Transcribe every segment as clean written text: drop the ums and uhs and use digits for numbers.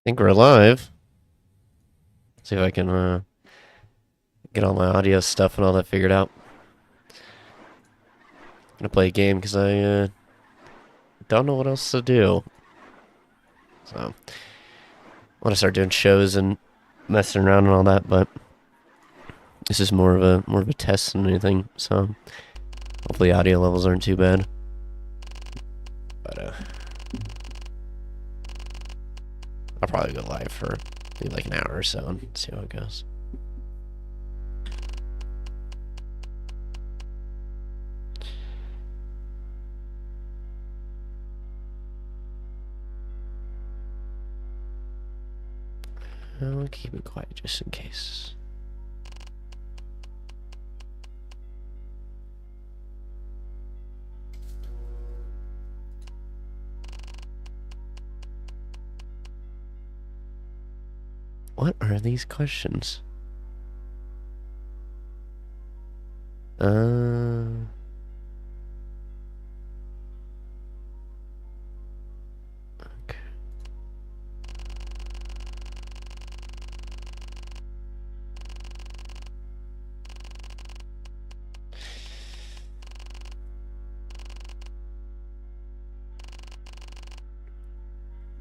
Think we're live. See if I can get all my audio stuff and all that figured out. I'm gonna play a game because I don't know what else to do. So I want to start doing shows and messing around and all that, but this is more of a test than anything. So hopefully audio levels aren't too bad. But I'll probably go live for maybe like an hour or so and see how it goes. I'll keep it quiet just in case. What are these questions? Okay.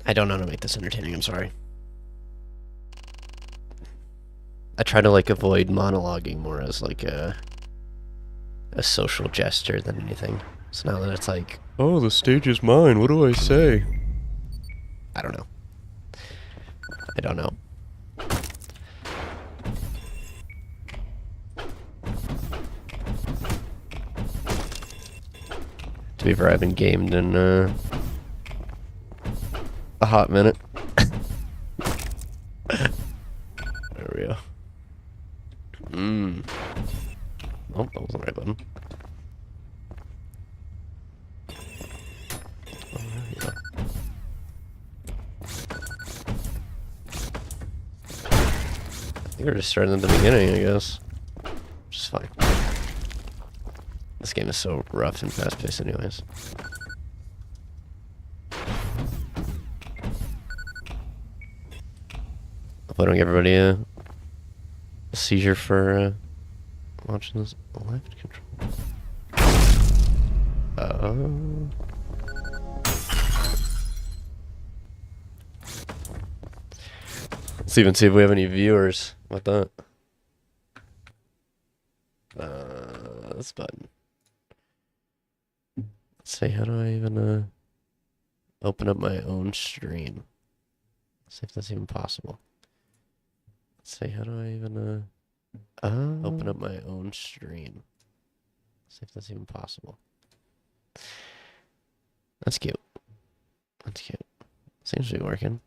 I don't know how to make this entertaining, I'm sorry. I try to like avoid monologuing more as like a social gesture than anything. So now that it's like, oh, the stage is mine, what do I say? I don't know. I don't know. To be fair, I haven't gamed in a hot minute. There we go. Oh, that wasn't the right button. Oh, there we go. I think we're just starting at the beginning, I guess. Which is fine. This game is so rough and fast-paced anyways. Hope I don't give everybody a seizure for watching this left control. Let's even see if we have any viewers. What that? This button. Let's see, how do I even open up my own stream? Let's see if that's even possible. Let's see, how do I even open up my own stream? Let's see if that's even possible. That's cute. That's cute. Seems to be working.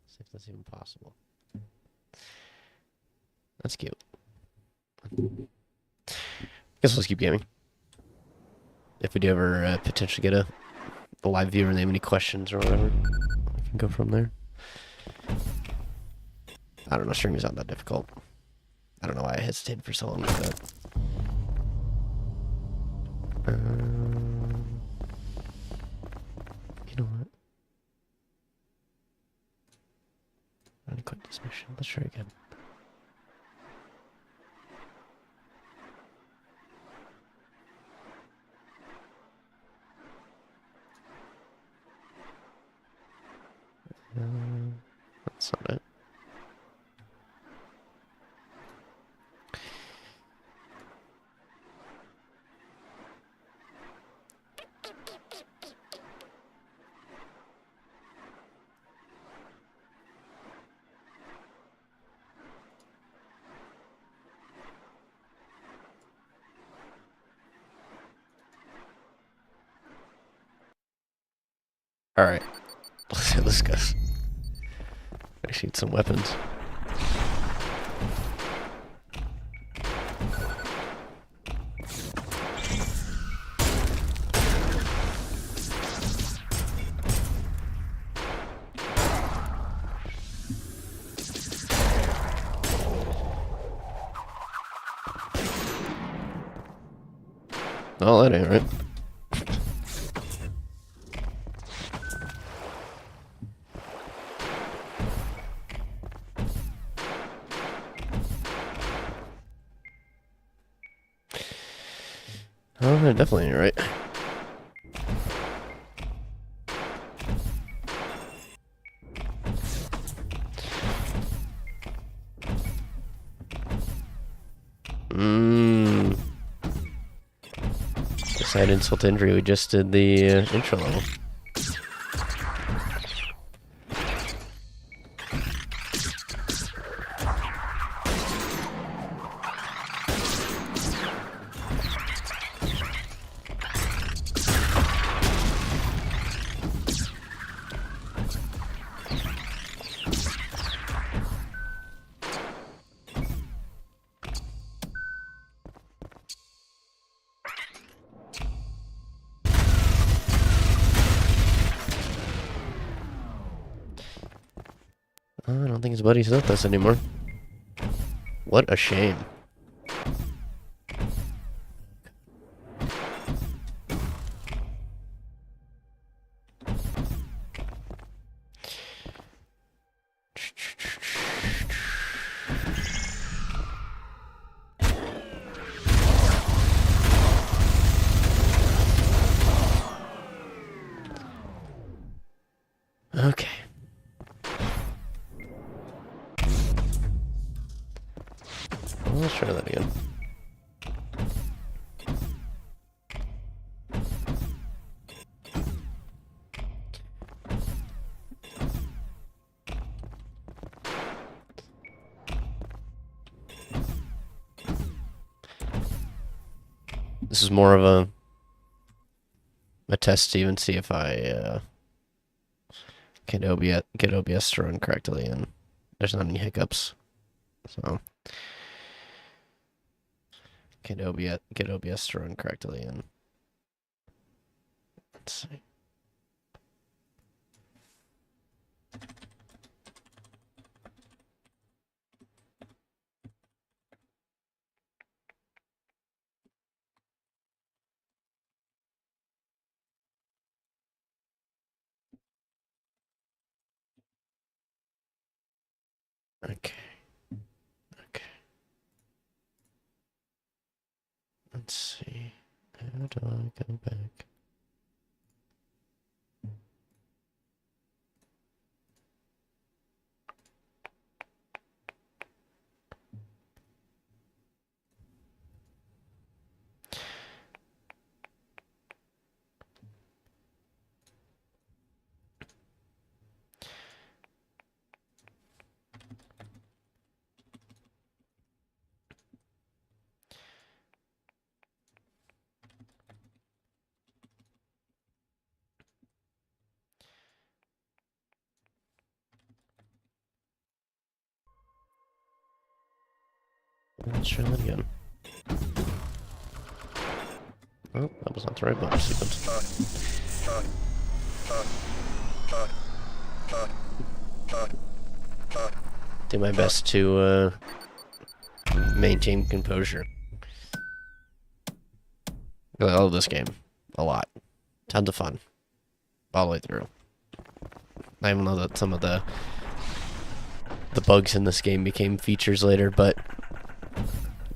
Let's see if that's even possible. That's cute. Guess we'll just keep gaming. If we do ever potentially get a live viewer and they have any questions or whatever, we can go from there. I don't know, streaming's not that difficult. I don't know why I hesitated for so long with that. You know what? I'm gonna quit this mission. Let's try again. That's not it. Alright. Let's see how this goes. I shoot some weapons. Oh, that ain't right. Oh, definitely you're right. Side insult to injury, we just did the intro level. I don't think his buddy's with us anymore. What a shame. Okay. Well, let's try that again. This is more of a test to even see if I get OBS to run correctly and there's not any hiccups. So get OBS to run correctly and let's see. Okay. Okay. Let's see. How do I go back? Let's try that again. Oh, that was not the right button sequence. Do my best to maintain composure. I love this game a lot. Tons of fun. All the way through. I even know that some of the bugs in this game became features later, but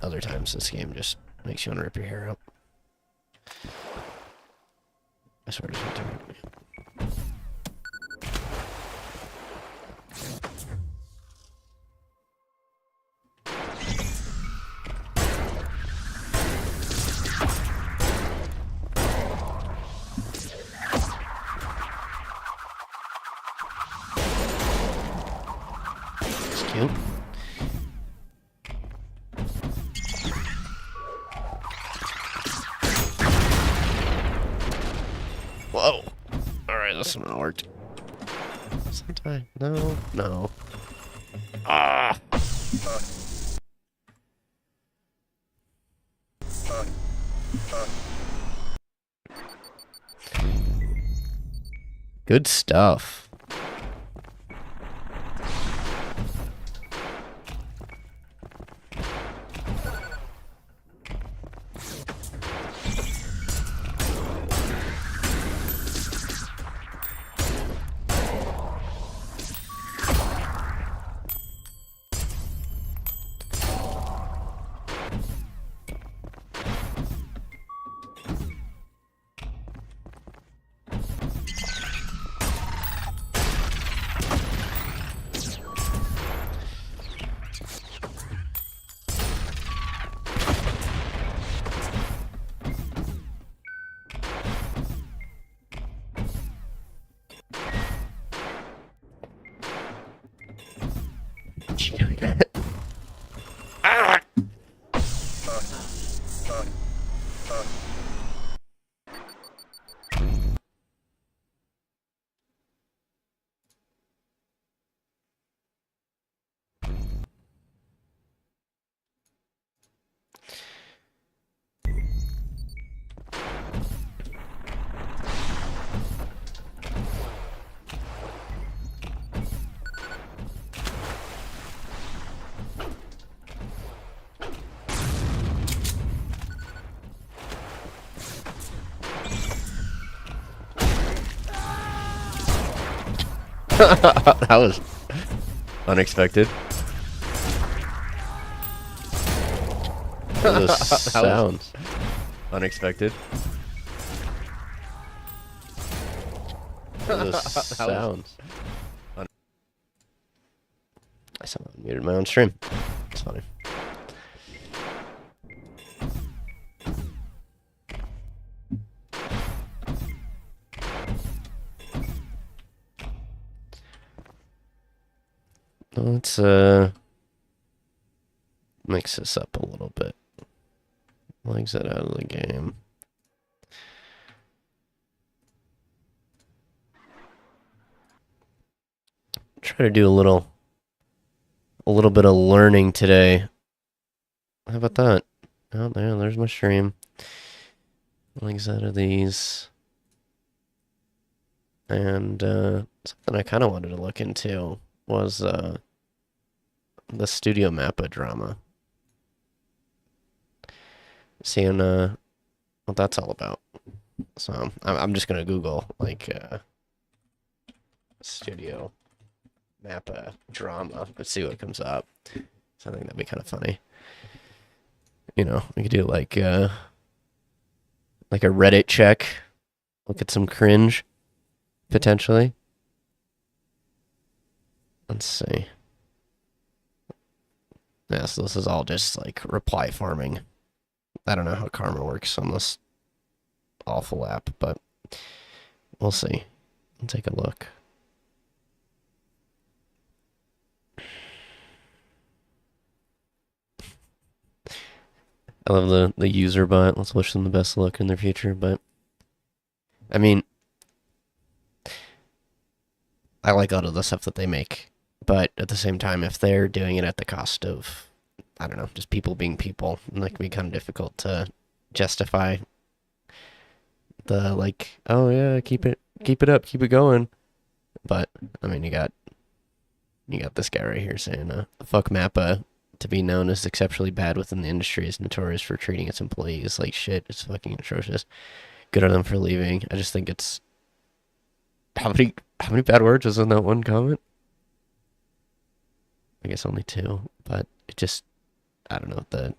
other times this game just makes you want to rip your hair out. I swear to God. It's cute. Whoa. Alright, this one worked. Sometime. No, no. Ah! Good stuff. That was unexpected. Those sounds. Unexpected. Those sounds. I somehow muted my own stream. It's funny. Let's mix this up a little bit. Exit out of the game. Try to do a little bit of learning today. How about that? Oh, there's my stream. Exit out of these. And something I kind of wanted to look into was the Studio Mappa drama. Seeing what that's all about. So I'm just gonna Google like Studio Mappa drama. Let's see what comes up. So I think that'd be kind of funny. You know, we could do like a Reddit check. Look at some cringe, potentially. Let's see. Yeah, so this is all just like reply farming. I don't know how karma works on this awful app, but we'll see. We'll take a look. I love the user bot. Let's wish them the best of luck in their future, but I mean, I like all of the stuff that they make, but at the same time, if they're doing it at the cost of, I don't know, just people being people, that can be kind of difficult to justify the like, oh yeah, keep it up, keep it going. But I mean, you got this guy right here saying, fuck Mappa. To be known as exceptionally bad within the industry is notorious for treating its employees like shit. It's fucking atrocious. Good on them for leaving. I just think it's how many bad words was in that one comment? I guess only 2, but it just, I don't know, the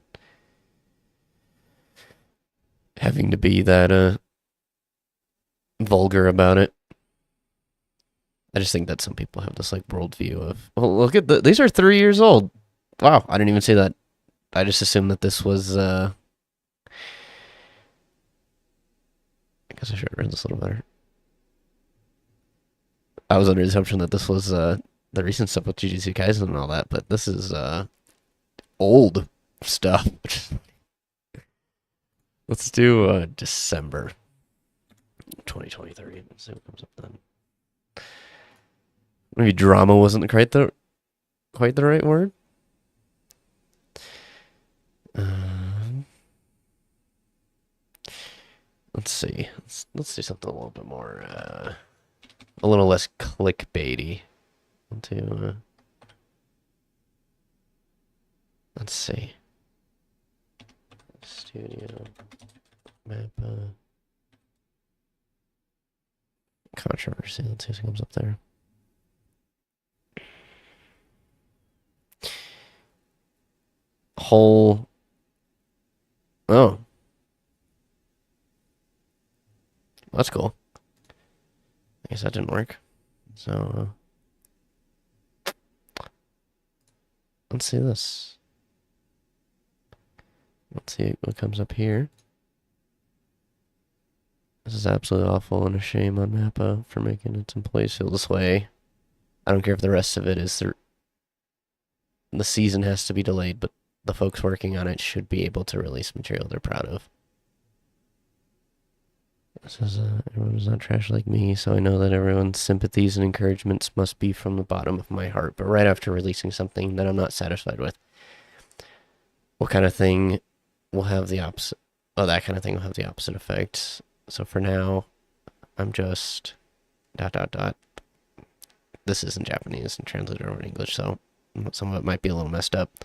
having to be that vulgar about it. I just think that some people have this like worldview of, well, look at these are 3 years old. Wow, I didn't even see that. I just assumed that this was I guess I should have read this a little better. I was under the assumption that this was the recent stuff with Jujutsu Kaisen and all that, but this is old stuff. Let's do December 2023. Let's see what comes up then. Maybe drama wasn't quite the right word. Let's see. Let's do something a little bit more, a little less clickbaity. Let's see. Studio Mappa controversy. Let's see what comes up there. Whole. Oh. That's cool. I guess that didn't work. So, let's see this. Let's see what comes up here. This is absolutely awful and a shame on Mappa for making its employees feel this way. I don't care if the rest of it is the season has to be delayed, but the folks working on it should be able to release material they're proud of. This is everyone is not trash like me, so I know that everyone's sympathies and encouragements must be from the bottom of my heart. But right after releasing something that I'm not satisfied with, what kind of thing will have the opposite? Oh, that kind of thing will have the opposite effect. So for now, I'm just ... This is in Japanese and translated over in English, so some of it might be a little messed up.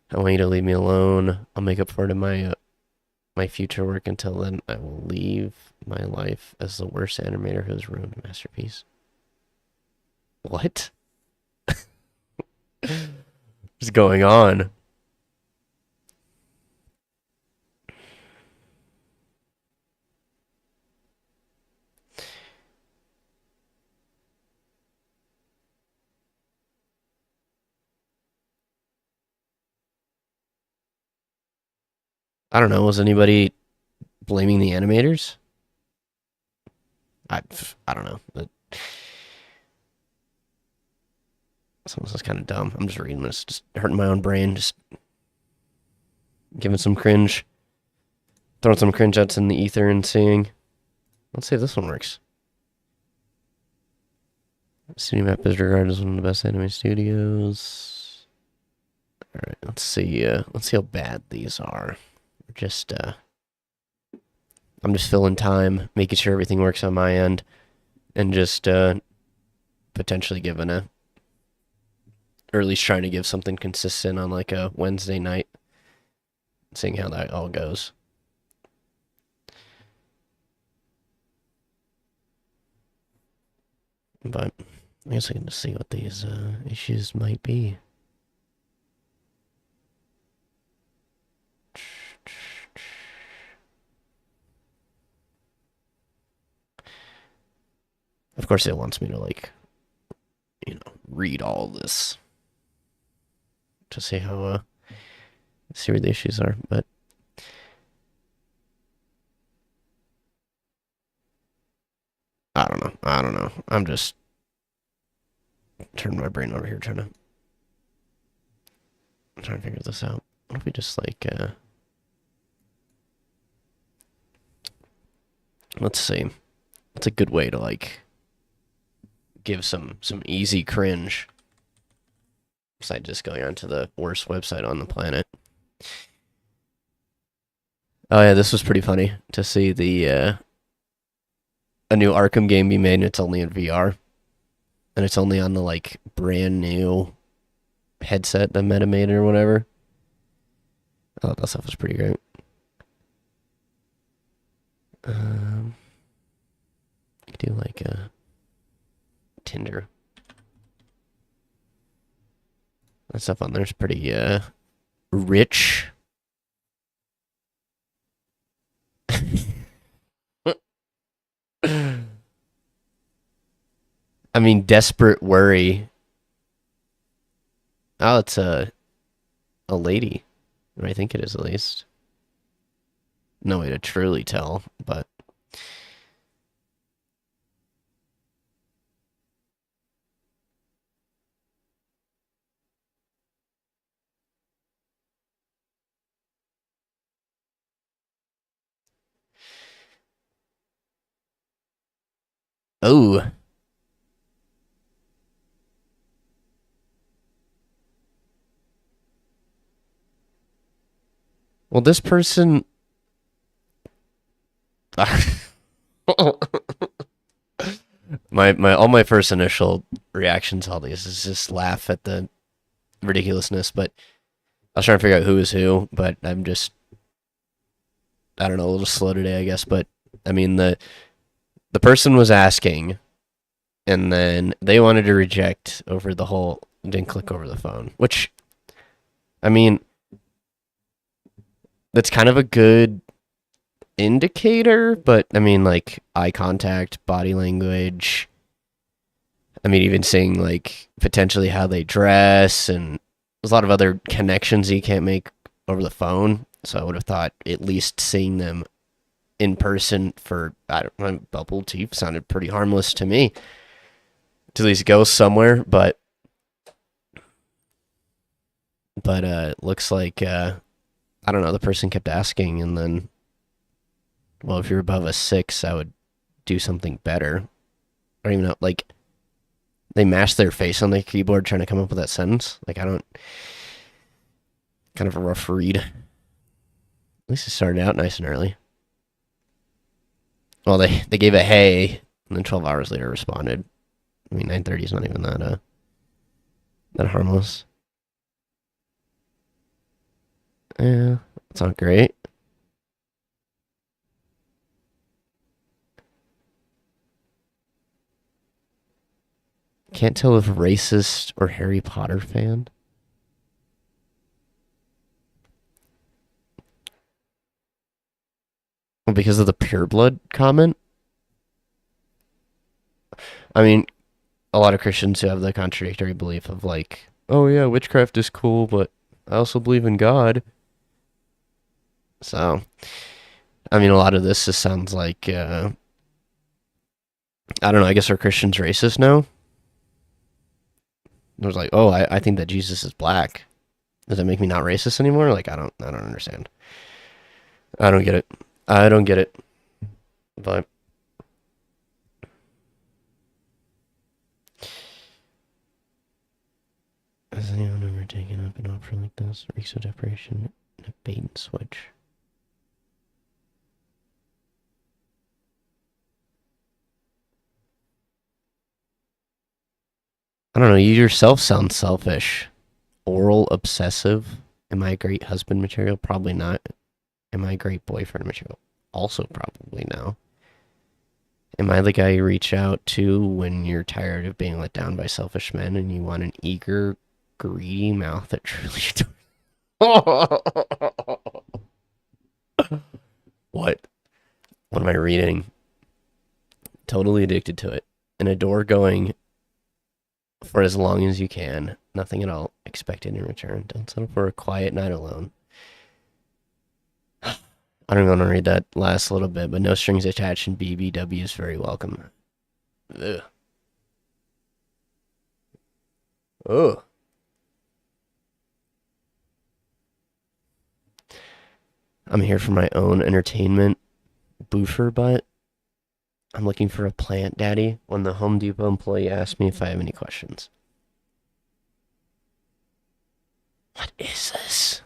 I want you to leave me alone. I'll make up for it in my future work. Until then, I will leave my life as the worst animator who has ruined a masterpiece. What is going on? I don't know. Was anybody blaming the animators? I, I don't know. But some of this is kind of dumb. I'm just reading this, just hurting my own brain, just giving some cringe, throwing some cringe outs in the ether and seeing. Let's see if this one works. Studio Map is regarded as one of the best anime studios. All right, let's see. Let's see how bad these are. Just, I'm just filling time, making sure everything works on my end, and just potentially giving a, or at least trying to give something consistent on like a Wednesday night, seeing how that all goes. But I guess I can just see what these issues might be. Of course, it wants me to like, read all this to see how see where the issues are, but I don't know. I don't know. I'm just turning my brain over here trying to figure this out. What if we just like let's see. What's a good way to like give some easy cringe besides just going onto the worst website on the planet. Oh yeah, this was pretty funny to see the a new Arkham game be made and it's only in VR. And it's only on the like brand new headset that Meta made or whatever. I thought that stuff was pretty great. You could do like a Tinder. That stuff on there's pretty rich. I mean, desperate worry. Oh, it's a lady. Or I think it is at least. No way to truly tell, but oh. Well, this person my all my first initial reactions to all these is just laugh at the ridiculousness, but I was trying to figure out who is who, but I'm just I don't know, a little slow today, I guess, but I mean the person was asking and then they wanted to reject over the whole didn't click over the phone, which I mean that's kind of a good indicator, but I mean like eye contact, body language, I mean even seeing like potentially how they dress and there's a lot of other connections you can't make over the phone. So I would have thought at least seeing them in person for I don't know, bubble teeth sounded pretty harmless to me. To at least go somewhere, but looks like I don't know, the person kept asking and then well, if you're above a 6, I would do something better. I don't even know like they mashed their face on the keyboard trying to come up with that sentence. Like I don't kind of a rough read. At least it started out nice and early. Well, they gave a hey, and then 12 hours later responded. I mean, 9:30 is not even that harmless. Yeah, it's not great. Can't tell if racist or Harry Potter fan. Because of the pureblood comment? I mean, a lot of Christians who have the contradictory belief of like, oh yeah, witchcraft is cool, but I also believe in God. So, I mean, a lot of this just sounds like, I don't know, I guess are Christians racist now? It was like, oh, I think that Jesus is black. Does that make me not racist anymore? Like, I don't understand. I don't get it. I don't get it. But has anyone ever taken up an offer like this? Reeks of desperation and a bait and switch. I don't know, you yourself sound selfish. Oral obsessive. Am I a great husband material? Probably not. Am I a great boyfriend material? Also probably no. Am I the guy you reach out to when you're tired of being let down by selfish men and you want an eager, greedy mouth that truly What? What am I reading? Totally addicted to it. And adore going for as long as you can. Nothing at all expected in return. Don't settle for a quiet night alone. I don't want to read that last little bit, but no strings attached and BBW is very welcome. Ugh. Oh. I'm here for my own entertainment. Boofer butt. I'm looking for a plant daddy when the Home Depot employee asked me if I have any questions. What is this?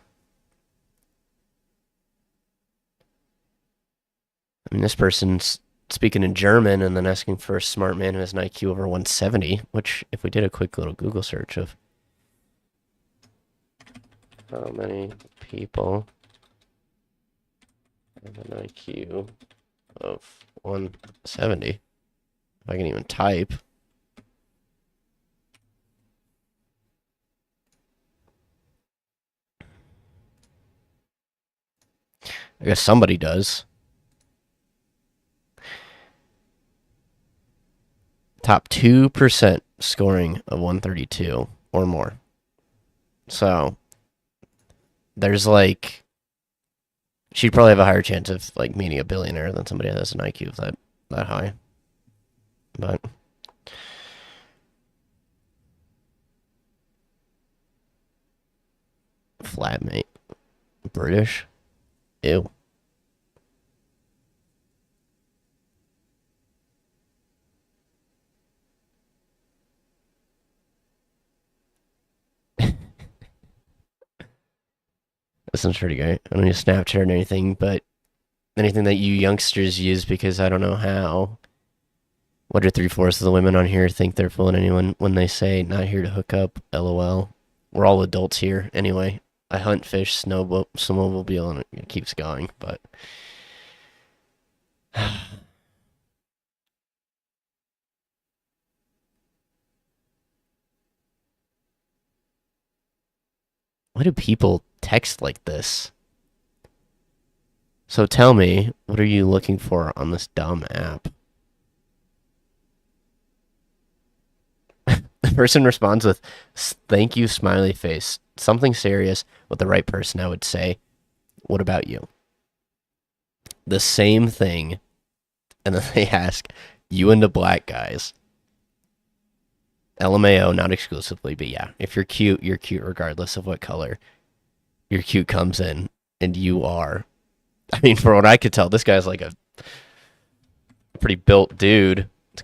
I mean, this person's speaking in German and then asking for a smart man who has an IQ over 170, which, if we did a quick little Google search of how many people have an IQ of 170, if I can even type. I guess somebody does. Top 2% scoring of 132 or more. So, there's like, she'd probably have a higher chance of like meeting a billionaire than somebody that has an IQ of that high. But flatmate. British? Ew. This one's pretty great. I don't use Snapchat or anything, but anything that you youngsters use because I don't know how. What do 3/4 of the women on here think they're fooling anyone when they say not here to hook up? LOL. We're all adults here anyway. I hunt, fish, snowmobile, and it keeps going. But why do people text like this? So tell me, what are you looking for on this dumb app? The person responds with, thank you, smiley face. Something serious with the right person, I would say. What about you? The same thing. And then they ask, you into black guys? LMAO, not exclusively, but yeah. If you're cute regardless of what color your cute comes in. And you are. I mean, for what I could tell, this guy's like a pretty built dude. Let's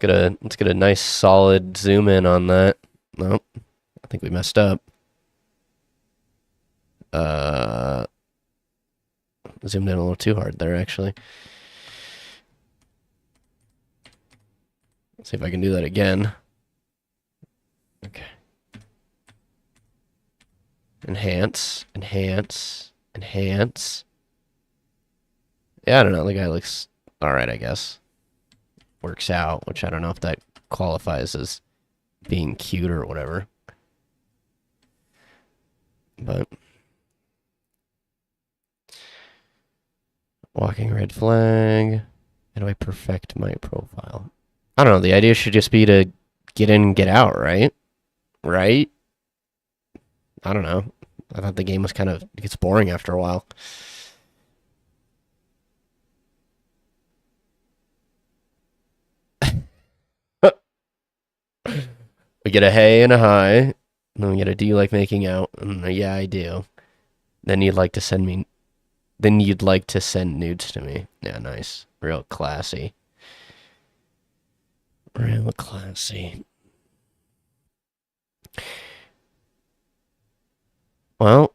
get a nice solid zoom in on that. Nope. I think we messed up. Zoomed in a little too hard there, actually. Let's see if I can do that again. Okay. Enhance. Yeah, I don't know. The guy looks alright, I guess. Works out, which I don't know if that qualifies as being cute or whatever. But walking red flag. How do I perfect my profile? I don't know. The idea should just be to get in and get out, right? Right? I don't know. I thought the game was kind of it gets boring after a while. We get a hey and a hi, and then we get a do you like making out? And a, yeah, I do. Then you'd like to send me. Then you'd like to send nudes to me. Yeah, nice. Real classy. Real classy. Well,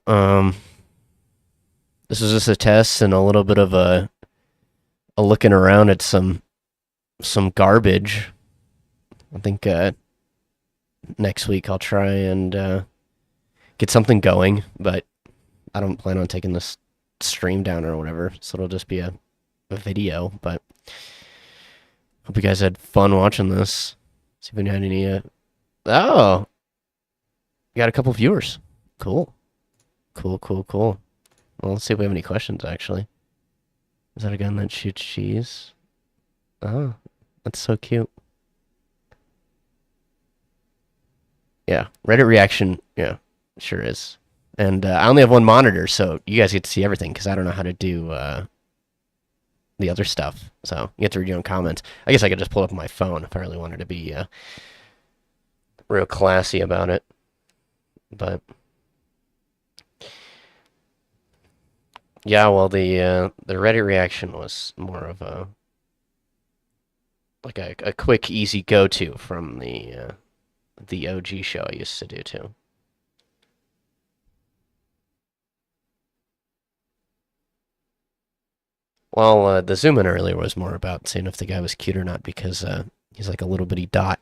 this was just a test and a little bit of a looking around at some garbage. I think next week I'll try and get something going, but I don't plan on taking this stream down or whatever, so it'll just be a video. But hope you guys had fun watching this. See if we had any. Oh, you got a couple viewers. Cool, cool, cool, cool. Well, let's see if we have any questions. Actually, is that a gun that shoots cheese? Oh, that's so cute. Yeah, Reddit reaction. Yeah, sure is. And I only have one monitor, so you guys get to see everything because I don't know how to do the other stuff. So you get to read your own comments. I guess I could just pull up my phone if I really wanted to be real classy about it. But yeah, well, the Reddit reaction was more of a like a quick, easy go-to from the OG show I used to do too. Well, the zoom in earlier was more about seeing if the guy was cute or not because he's like a little bitty dot.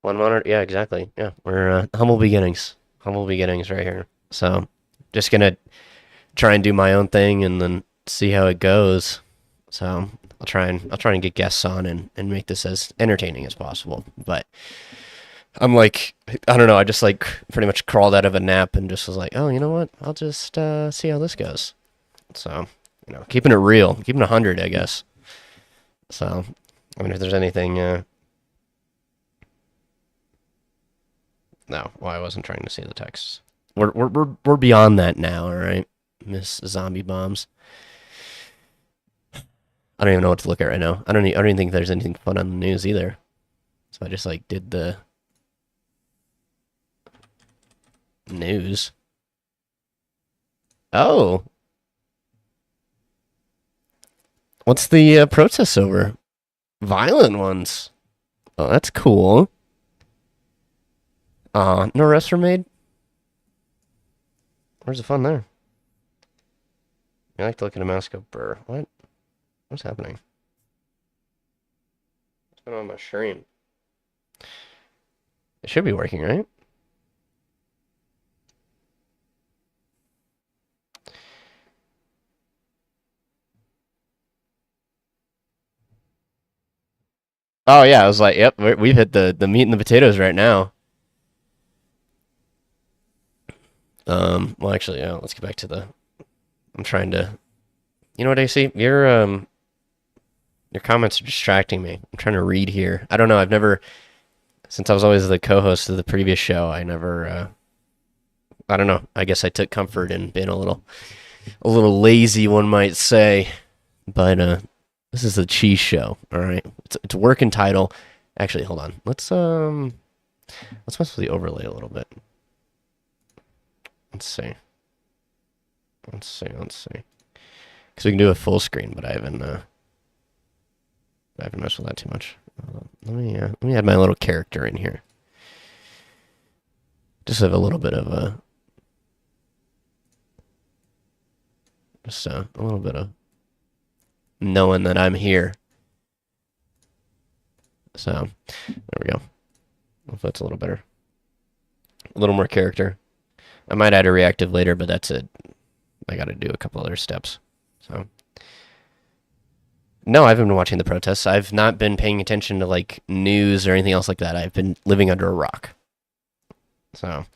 One monitor, yeah, exactly. Yeah, we're humble beginnings, right here. So, just gonna try and do my own thing and then see how it goes. So I'll try and get guests on and make this as entertaining as possible. But I'm like, I don't know, I just like pretty much crawled out of a nap and just was like, oh, you know what? I'll just see how this goes. So, keeping it real, keeping it 100, I guess. So, I mean, if there's anything, no, well, I wasn't trying to see the text. We're beyond that now, all right, Miss Zombie Bombs. I don't even know what to look at right now. I don't even think there's anything fun on the news either. So I just like did the news. Oh, what's the protests over? Violent ones. Oh, that's cool. No arrests were made. Where's the fun there? I like to look at a mouse go burr. What? What's happening? What's going on with my stream? It should be working, right? Oh yeah, I was like, yep, we've hit the meat and the potatoes right now. Well, actually, yeah, let's get back to the. I'm trying to. You know what, AC? Your comments are distracting me. I'm trying to read here. I don't know. I've never, since I was always the co-host of the previous show, I never. I don't know. I guess I took comfort in being a little lazy, one might say. But this is the Cheese Show. All right, it's a working title. Actually, hold on. Let's mess with the overlay a little bit. Let's see. Because we can do a full screen, but I haven't messed with that too much. Let me add my little character in here. Just have a little bit of a little bit of knowing that I'm here. So there we go. If that's a little better. A little more character. I might add a reactive later, but that's it. I got to do a couple other steps. So No, I haven't been watching the protests. I've not been paying attention to like news or anything else like that. I've been living under a rock. So,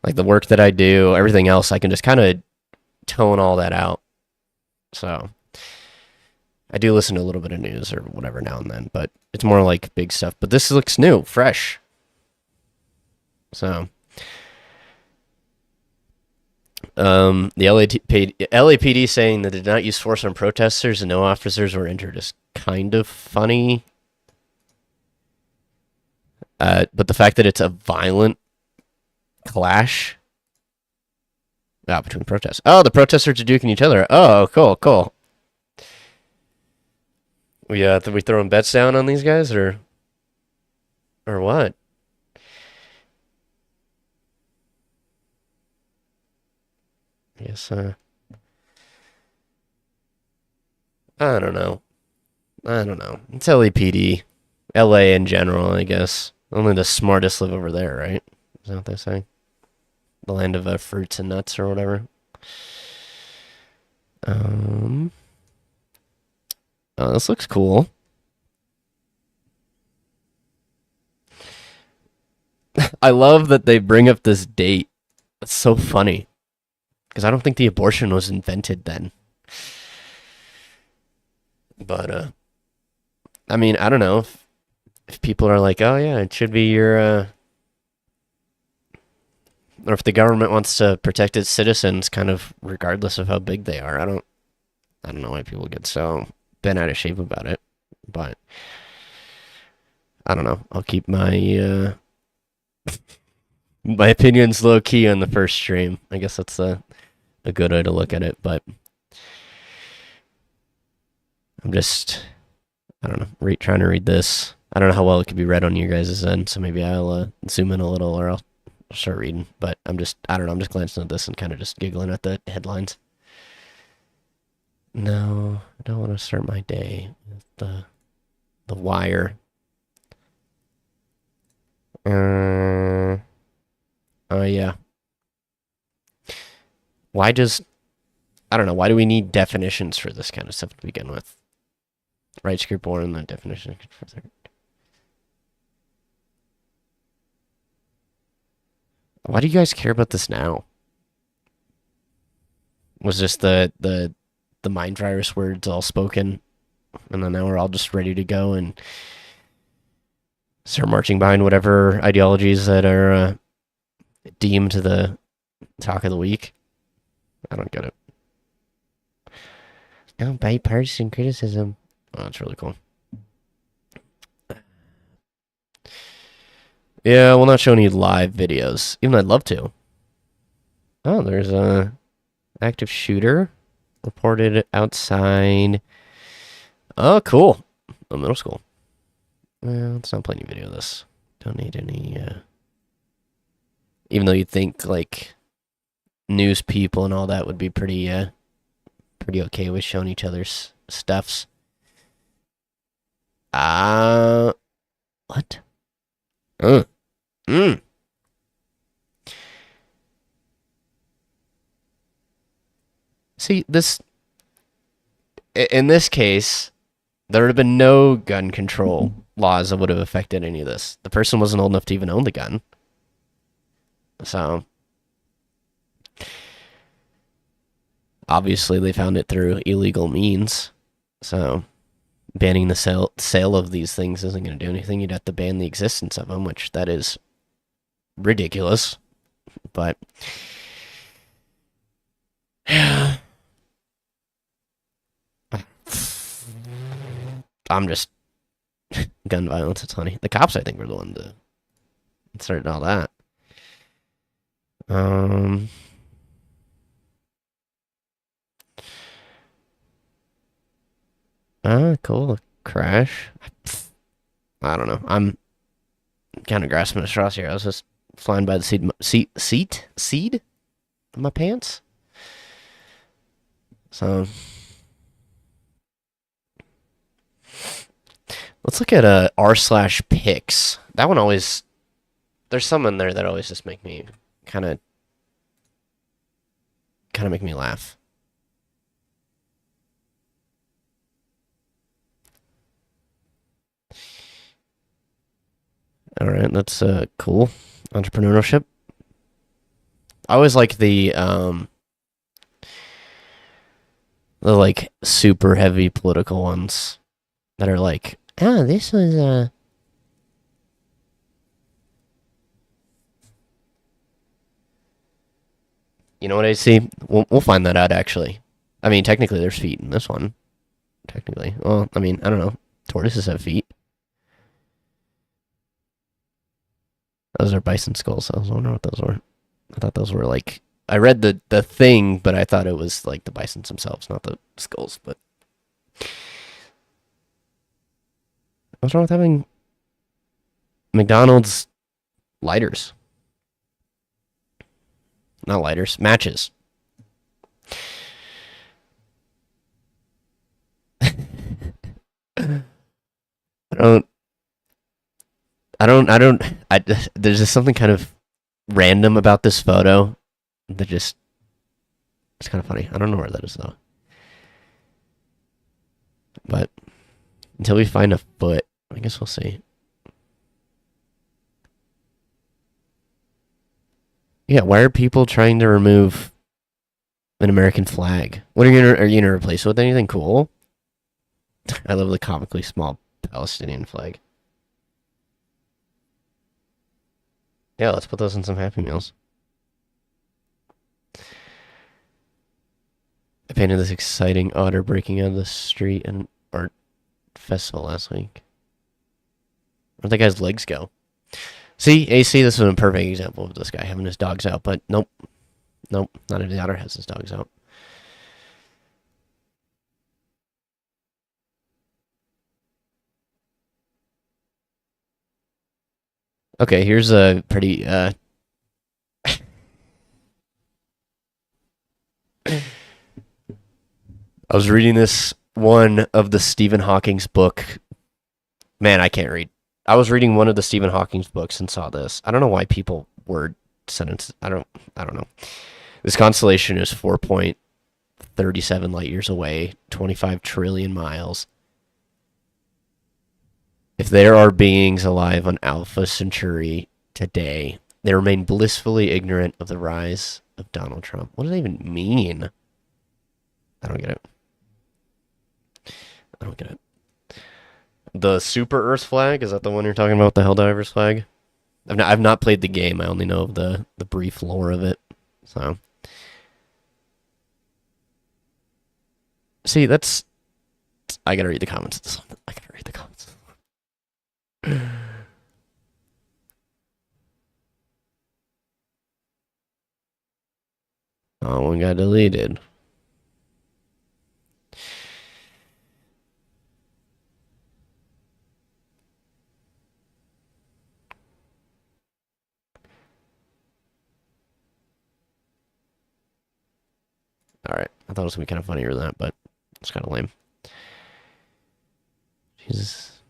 like the work that I do, everything else, I can just kind of tone all that out. So, I do listen to a little bit of news or whatever now and then, but it's more like big stuff. But this looks new, fresh. So, the LAPD saying that they did not use force on protesters and no officers were injured is kind of funny. But the fact that it's a violent clash between protests. Oh, the protesters are duking each other. Oh, cool, cool. We throwing bets down on these guys or what? Yes, I don't know. I don't know. It's LAPD. LA in general, I guess. Only the smartest live over there, right? Is that what they say? The land of fruits and nuts or whatever. Oh, this looks cool. I love that they bring up this date. It's so funny. Because I don't think the abortion was invented then. But, I mean, I don't know if people are like, oh yeah, it should be your, or if the government wants to protect its citizens, kind of regardless of how big they are. I don't know why people get so bent out of shape about it, but I don't know. I'll keep my my opinions low key on the first stream. I guess that's a good way to look at it, but I'm just, I don't know, trying to read this. I don't know how well it could be read on your guys' end, so maybe I'll zoom in a little or I'll start reading. But I don't know, I'm just glancing at this and kind of just giggling at the headlines. No, I don't want to start my day with the wire. Oh yeah. I don't know, why do we need definitions for this kind of stuff to begin with? Rights group born the definition. Why do you guys care about this now? Was just the mind virus words all spoken, and then now we're all just ready to go and start marching behind whatever ideologies that are deemed the talk of the week? I don't get it. No bipartisan criticism. Oh, that's really cool. Yeah, we'll not show any live videos, even though I'd love to. Oh, there's a active shooter reported outside. Oh, cool. A middle school. Well, let's not play any video of this. Don't need any, even though you'd think, like, news people and all that would be pretty okay with showing each other's stuffs. What? See, in this case, there would have been no gun control laws that would have affected any of this. The person wasn't old enough to even own the gun. So, obviously they found it through illegal means. So, banning the sale of these things isn't going to do anything. You'd have to ban the existence of them, which that is ridiculous. But I'm just gun violence. It's funny. The cops, I think, were the one to start all that. Cool. Crash. I don't know. I'm kind of grasping at straws here. I was just flying by the seed of my pants. So let's look at r/pics. That one always, there's some in there that always just make me kind of make me laugh. All right, that's cool. Entrepreneurship. I always like the like super heavy political ones that are like, oh, this was you know what I see? We'll find that out actually. I mean, technically there's feet in this one. Technically, well, I mean, I don't know. Tortoises have feet. Those are bison skulls. I was wondering what those were. I thought those were like I read the thing, but I thought it was like the bisons themselves, not the skulls. But what's wrong with having McDonald's lighters? Not lighters, matches. I don't, there's just something kind of random about this photo that just, it's kind of funny. I don't know where that is though. But until we find a foot, I guess we'll see. Yeah, why are people trying to remove an American flag? Are you gonna replace it with anything cool? I love the comically small Palestinian flag. Yeah, let's put those in some Happy Meals. I painted this exciting otter breaking out of the street and art festival last week. Where'd that guy's legs go? See, AC, this is a perfect example of this guy having his dogs out, but nope. Nope, not every otter has his dogs out. Okay, here's a pretty, I was reading this one of the Stephen Hawking's book. Man, I can't read. I was reading one of the Stephen Hawking's books and saw this. I don't know why people word sentence. I don't know. This constellation is 4.37 light years away, 25 trillion miles. If there are beings alive on Alpha Centauri today, they remain blissfully ignorant of the rise of Donald Trump. What does that even mean? I don't get it. I don't get it. The Super Earth flag, is that the one you're talking about, the Helldivers flag? I've not played the game. I only know of the brief lore of it. So, see, that's. I gotta read the comments of this one. I gotta read the comments. Oh, one got deleted. Alright. I thought it was gonna be kind of funnier than that, but it's kind of lame. Jesus.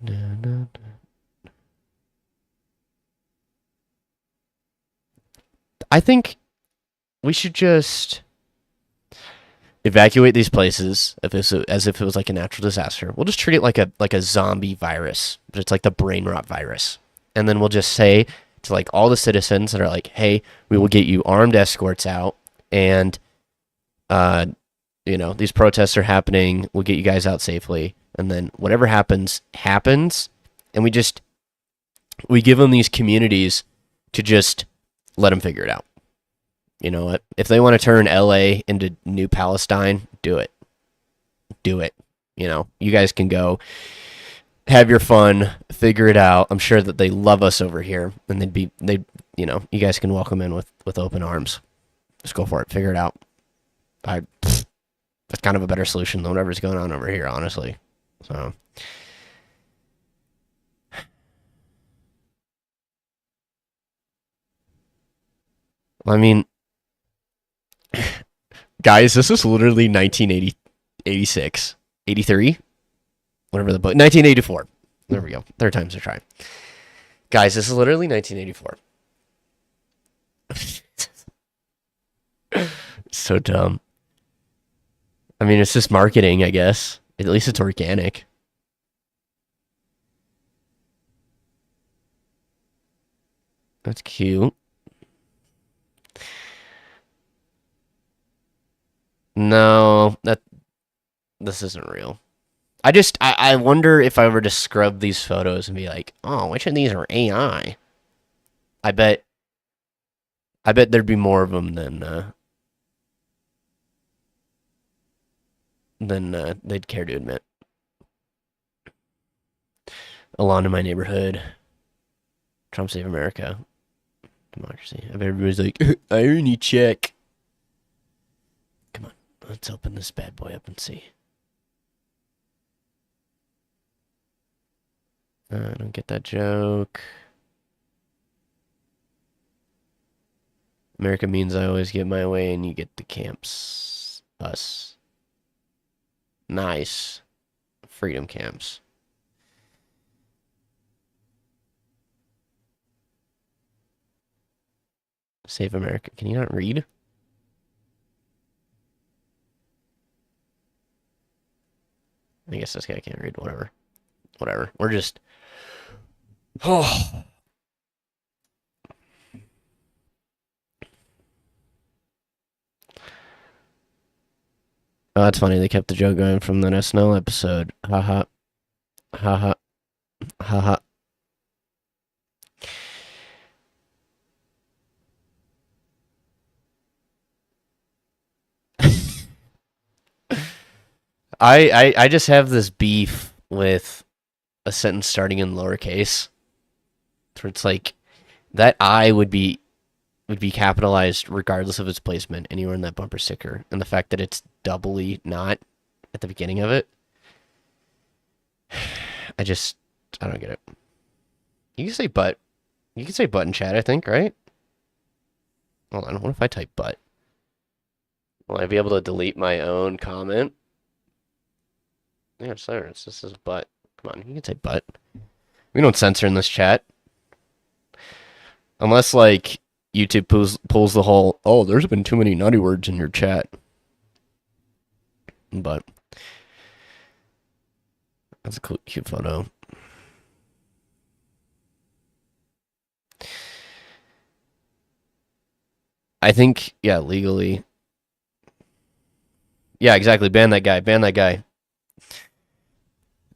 I think we should just evacuate these places as if it was like a natural disaster. We'll just treat it like a zombie virus, but it's like the brain rot virus. And then we'll just say to like all the citizens that are like, "Hey, we will get you armed escorts out, and these protests are happening. We'll get you guys out safely, and then whatever happens, happens." And we give them these communities to just let them figure it out. You know what? If they want to turn LA into New Palestine, do it. Do it. You guys can go have your fun, figure it out. I'm sure that they love us over here, and you guys can welcome in with open arms. Just go for it. Figure it out. That's kind of a better solution than whatever's going on over here, honestly. So, I mean, guys, this is literally 1980, 86, 83, whatever the book, 1984. There we go. Third time's a try. Guys, this is literally 1984. So dumb. I mean, it's just marketing, I guess. At least it's organic. That's cute. No, this isn't real. I wonder if I were to scrub these photos and be like, oh, which of these are AI? I bet there'd be more of them than they'd care to admit. Alon in my neighborhood. Trump save America. Democracy. I bet everybody's like, irony check. Come on, let's open this bad boy up and see. I don't get that joke. America means I always get my way and you get the camps. Us. Nice. Freedom camps. Save America. Can you not read? I guess this guy can't read. Whatever. Whatever. We're just... Oh... Oh, that's funny. They kept the joke going from the SNL episode. Haha. Haha. Haha. I just have this beef with a sentence starting in lowercase. Where it's like that I would be capitalized regardless of its placement anywhere in that bumper sticker, and the fact that it's doubly not at the beginning of it. I don't get it. You can say but. You can say but in chat, I think, right? Hold on, what if I type but? Will I be able to delete my own comment? Yeah, it's there. This is but. Come on, you can say but. We don't censor in this chat. Unless, like, YouTube pulls the whole, oh, there's been too many naughty words in your chat. But that's a cool, cute photo. I think, yeah, legally. Yeah, exactly. Ban that guy. Ban that guy.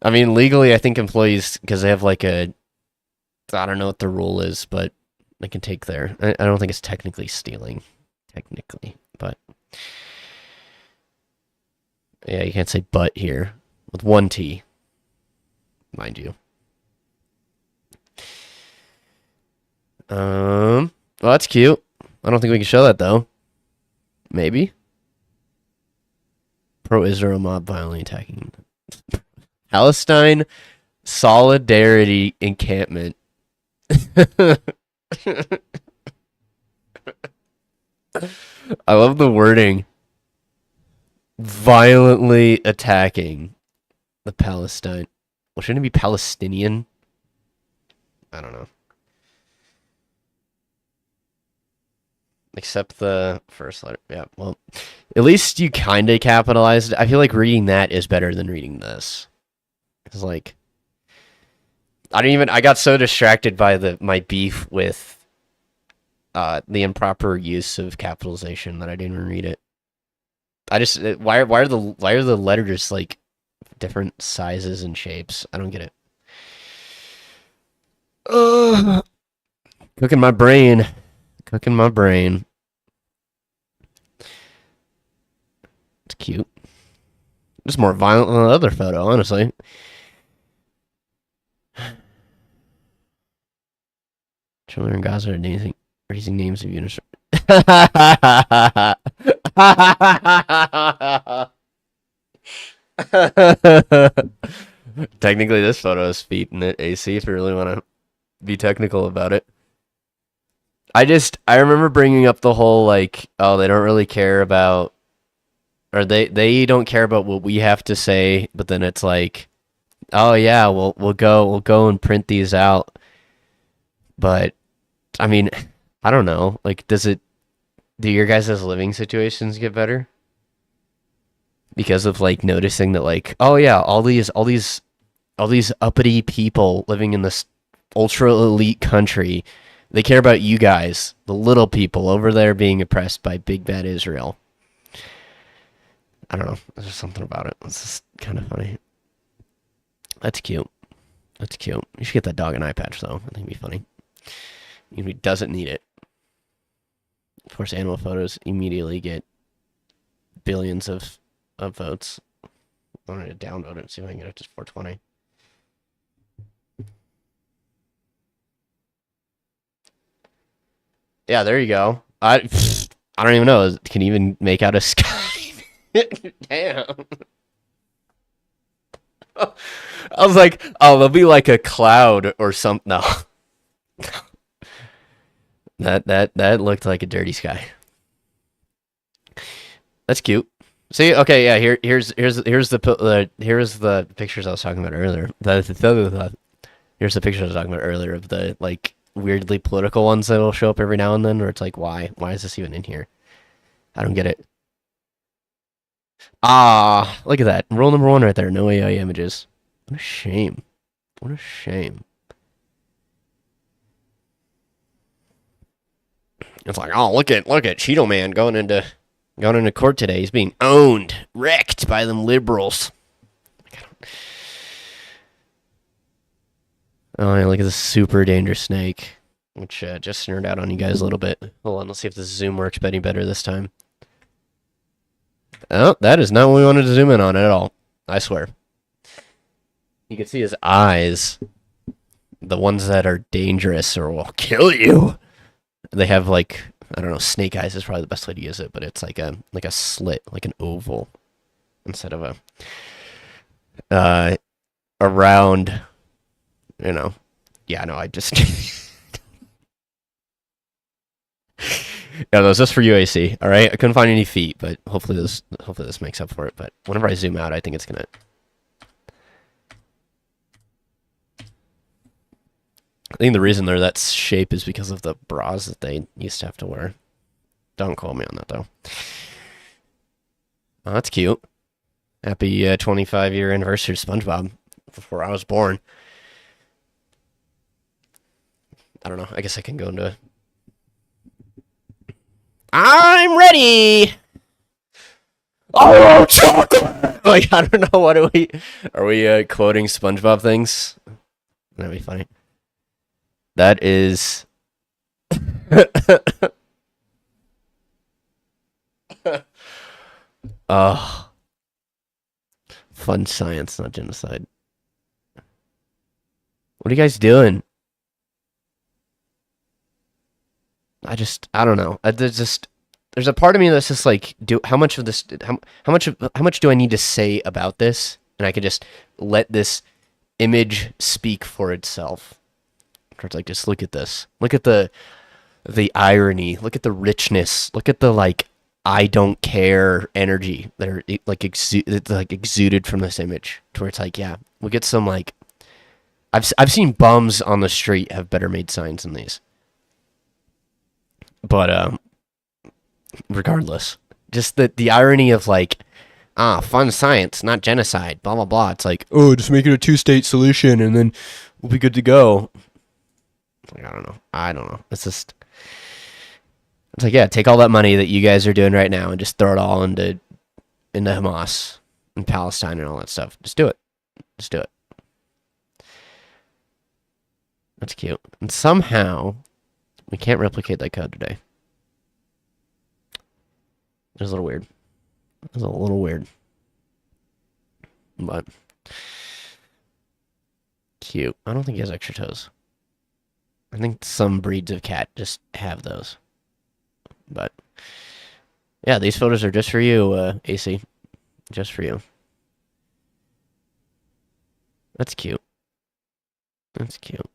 I mean, legally, I think employees, because they have like I don't know what the rule is, but they can take their, I don't think it's technically stealing, but yeah, you can't say but here with one T, mind you. Well, that's cute. I don't think we can show that though. Maybe. Pro-Israel mob violently attacking Palestine solidarity encampment. I love the wording. Violently attacking the Palestine. Well, shouldn't it be Palestinian? I don't know. Except the first letter. Yeah, well, at least you kind of capitalized. I feel like reading that is better than reading this. It's like, I got so distracted by my beef with the improper use of capitalization that I didn't even read it. Why are the letters like different sizes and shapes? I don't get it. Cooking my brain. It's cute. Just more violent than the other photo, honestly. Children in Gaza are raising names of units. Technically, this photo is feet in it, AC, if you really want to be technical about it. I remember bringing up the whole, like, oh, they don't really care about, or they don't care about what we have to say, but then it's like, oh yeah, we'll go and print these out. But I mean, I don't know. Like, do your guys' living situations get better? Because of like noticing that, like, oh yeah, all these uppity people living in this ultra elite country They care about you guys, the little people over there being oppressed by big bad Israel. I don't know. There's just something about it. It's just kind of funny. That's cute. That's cute. You should get that dog an eye patch, though. I think it'd be funny. Even if he doesn't need it. Of course, animal photos immediately get billions of votes. I wanted to download it and see if I can get it to 420. Yeah, there you go. I don't even know. Can you even make out a sky? Damn. I was like, oh, there'll be like a cloud or something. No. That looked like a dirty sky. That's cute. See, okay, yeah. Here's the pictures I was talking about earlier. Here's the pictures I was talking about earlier of the like weirdly political ones that'll show up every now and then, where it's like, why is this even in here? I don't get it. Ah, look at that. Rule number 1 right there. No AI images. What a shame. What a shame. It's like, oh, look at Cheeto Man going into court today. He's being owned, wrecked by them liberals. Oh, yeah, look at this super dangerous snake, which just nerded out on you guys a little bit. Hold on, let's see if the zoom works any better this time. Oh, that is not what we wanted to zoom in on at all. I swear. You can see his eyes. The ones that are dangerous or will kill you. They have like, I don't know, snake eyes is probably the best way to use it, but it's like a slit, like an oval, instead of a round, you know. Yeah, no, I just yeah, that was just for UAC. All right, I couldn't find any feet, but hopefully this makes up for it. But whenever I zoom out, I think it's gonna. I think the reason they're that shape is because of the bras that they used to have to wear. Don't call me on that though. Oh, that's cute. Happy 25-year anniversary to SpongeBob, before I was born. I don't know. I guess I can go into. I'm ready. Oh, chocolate! Like, I don't know. What are we quoting SpongeBob things? That'd be funny. That is. Oh, fun science, not genocide. What are you guys doing? I don't know. There's a part of me that's just like, how much do I need to say about this, and I could just let this image speak for itself. It's like, just look at this. Look at the irony. Look at the richness. Look at the like, I don't care energy that are like exuded from this image. To where it's like, yeah, we get some like, I've seen bums on the street have better made signs than these. But regardless, just the irony of like, fun science, not genocide, blah blah blah. It's like, oh, just make it a 2-state solution and then we'll be good to go. Like, I don't know. It's like, yeah, take all that money that you guys are doing right now and just throw it all into Hamas and Palestine and all that stuff. Just do it. Just do it. That's cute. And somehow we can't replicate that code today. It was a little weird. It was a little weird. But cute. I don't think he has extra toes. I think some breeds of cat just have those. But yeah, these photos are just for you, AC. Just for you. That's cute. That's cute.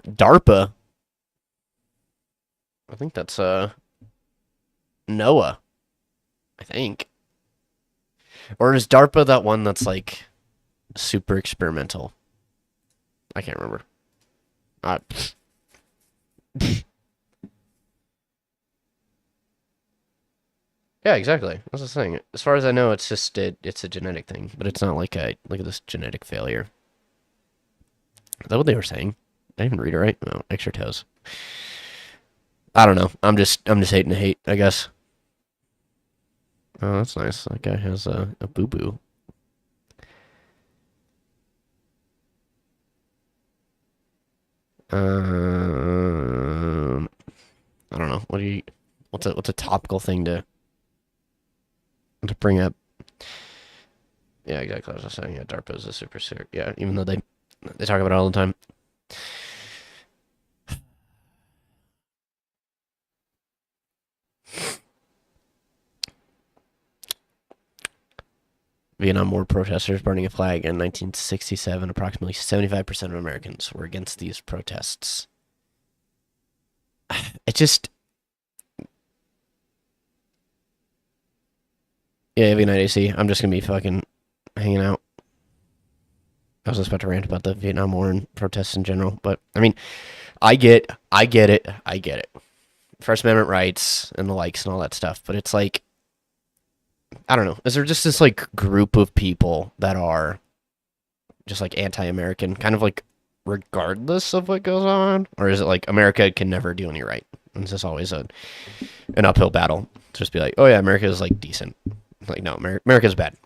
DARPA. I think that's NOAA. I think. Or is DARPA that one that's like super experimental? I can't remember. Yeah, exactly. That's the thing. As far as I know, it's just it's a genetic thing, but it's not like a look at this genetic failure. Is that what they were saying? I even read it right? No, extra toes. I don't know. I'm just hating to hate, I guess. Oh, that's nice. That guy has a boo boo. I don't know. What's a topical thing to bring up? Yeah, exactly. I was just saying, yeah, DARPA is a super serious. Yeah, even though they talk about it all the time. Vietnam War protesters burning a flag in 1967. Approximately 75% of Americans were against these protests. It just, yeah, every night AC. I'm just gonna be fucking hanging out. I was just about to rant about the Vietnam War and protests in general, but I mean, I get it. First Amendment rights and the likes and all that stuff, but it's like, I don't know. Is there just this like group of people that are just like anti-American, kind of like regardless of what goes on, or is it like America can never do any right? And it's just always an uphill battle to just be like, oh yeah, America is like decent. Like no, America's bad.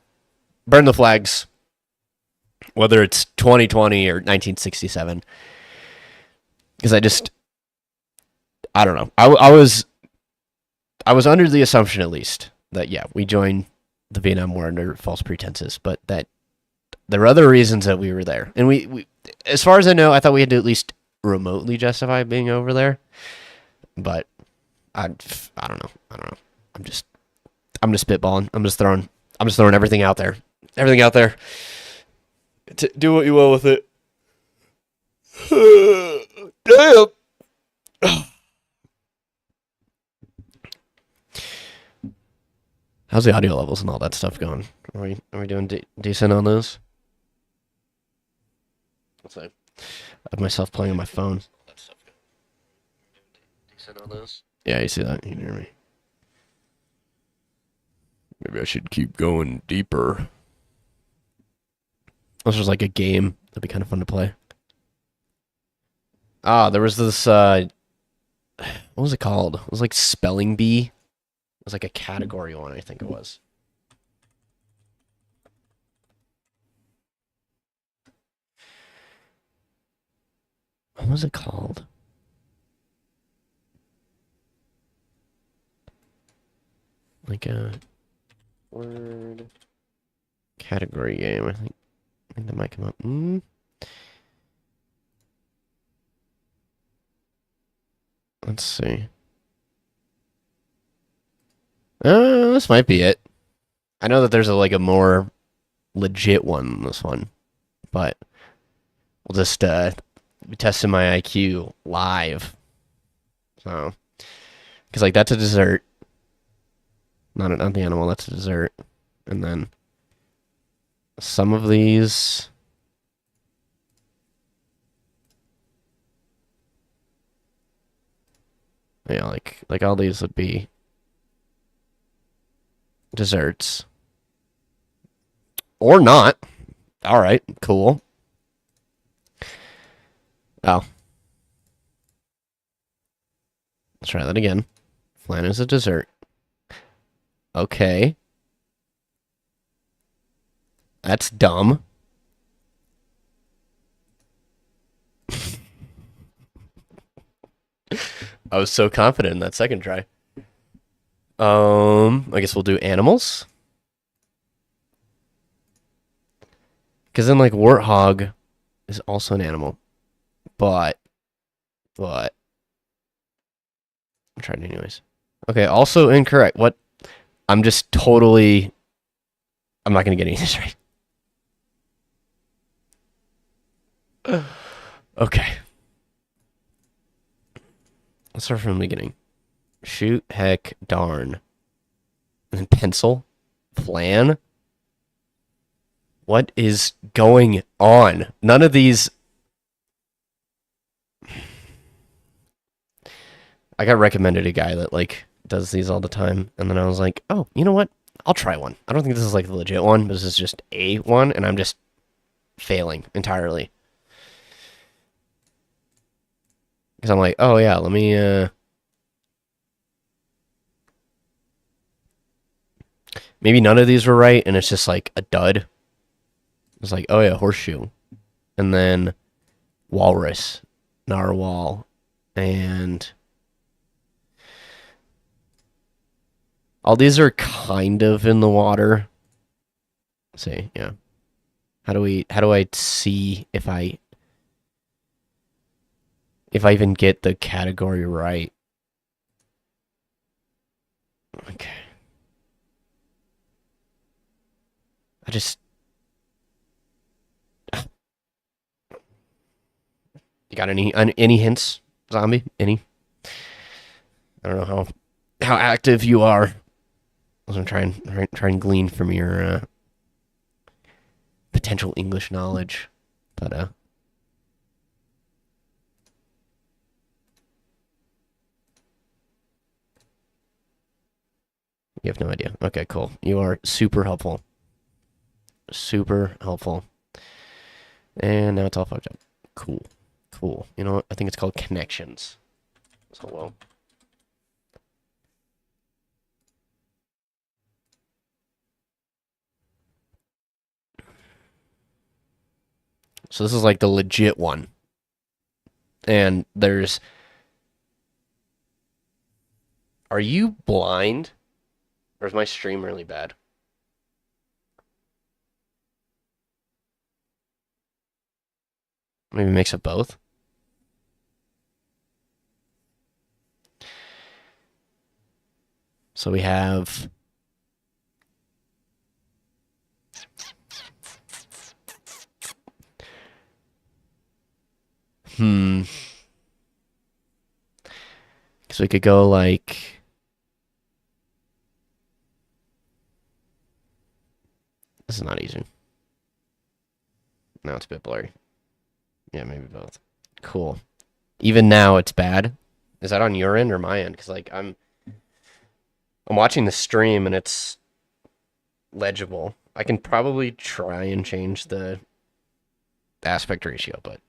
Burn the flags, whether it's 2020 or 1967. Because I don't know. I was under the assumption at least that yeah, we joined the Vietnam War under false pretenses, but that there were other reasons that we were there. And we as far as I know, I thought we had to at least remotely justify being over there. But I don't know. I'm just spitballing. I'm just throwing everything out there. Everything out there. Do what you will with it. Damn. How's the audio levels and all that stuff going? Are we doing decent on those? Let's see. I have myself playing on my phone. Decent on those? Yeah, you see that? You can hear me. Maybe I should keep going deeper. This was like a game. That'd be kind of fun to play. Ah, there was this, what was it called? It was like Spelling Bee. It was like a category one, I think it was. What was it called? Like a word category game, I think that might come up. Let's see. This might be it. I know that there's like a more legit one than this one, but we'll just be testing my IQ live. So, because like that's a dessert, not the animal. That's a dessert, and then some of these. Yeah, like all these would be desserts. Or not. Alright, cool. Oh. Let's try that again. Flan is a dessert. Okay. That's dumb. I was so confident in that second try. I guess we'll do animals. Because then, like, warthog is also an animal. But, I'm trying anyways. Okay, also incorrect. What? I'm just totally... I'm not going to get any of this right. Okay. Let's start from the beginning. Shoot, heck, darn. And then pencil? Flan? What is going on? None of these... I got recommended a guy that, like, does these all the time. And then I was like, oh, you know what? I'll try one. I don't think this is, like, the legit one. But this is just a one. And I'm just failing entirely. Because I'm like, oh yeah, let me, maybe none of these were right, and it's just like a dud. It's like, oh yeah, horseshoe. And then walrus, narwhal, and all these are kind of in the water. Let's see, yeah. How do I see if I even get the category right? Okay. I just You got any hints, zombie? Any? I don't know how active you are. I was gonna try and glean from your potential English knowledge, but you have no idea. Okay, cool. You are super helpful. Super helpful. And now it's all fucked up. Cool. Cool. You know what? I think it's called connections. So well. So this is like the legit one. And there's Are you blind? Or is my stream really bad? Maybe mix of both. So we have hmm. So we could go like this is not easy. No, it's a bit blurry. Yeah, maybe both. Cool. Even now it's bad. Is that on your end or my end? Because like I'm watching the stream and it's legible. I can probably try and change the aspect ratio, but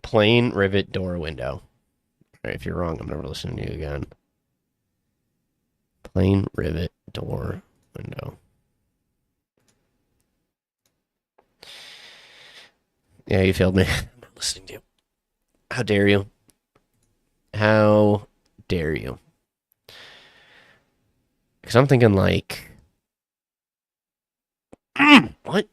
plain rivet door window. Right, if you're wrong, I'm never listening to you again. Plain rivet door window. Yeah, you failed me. I'm not listening to you. How dare you? How dare you? Because I'm thinking like, what?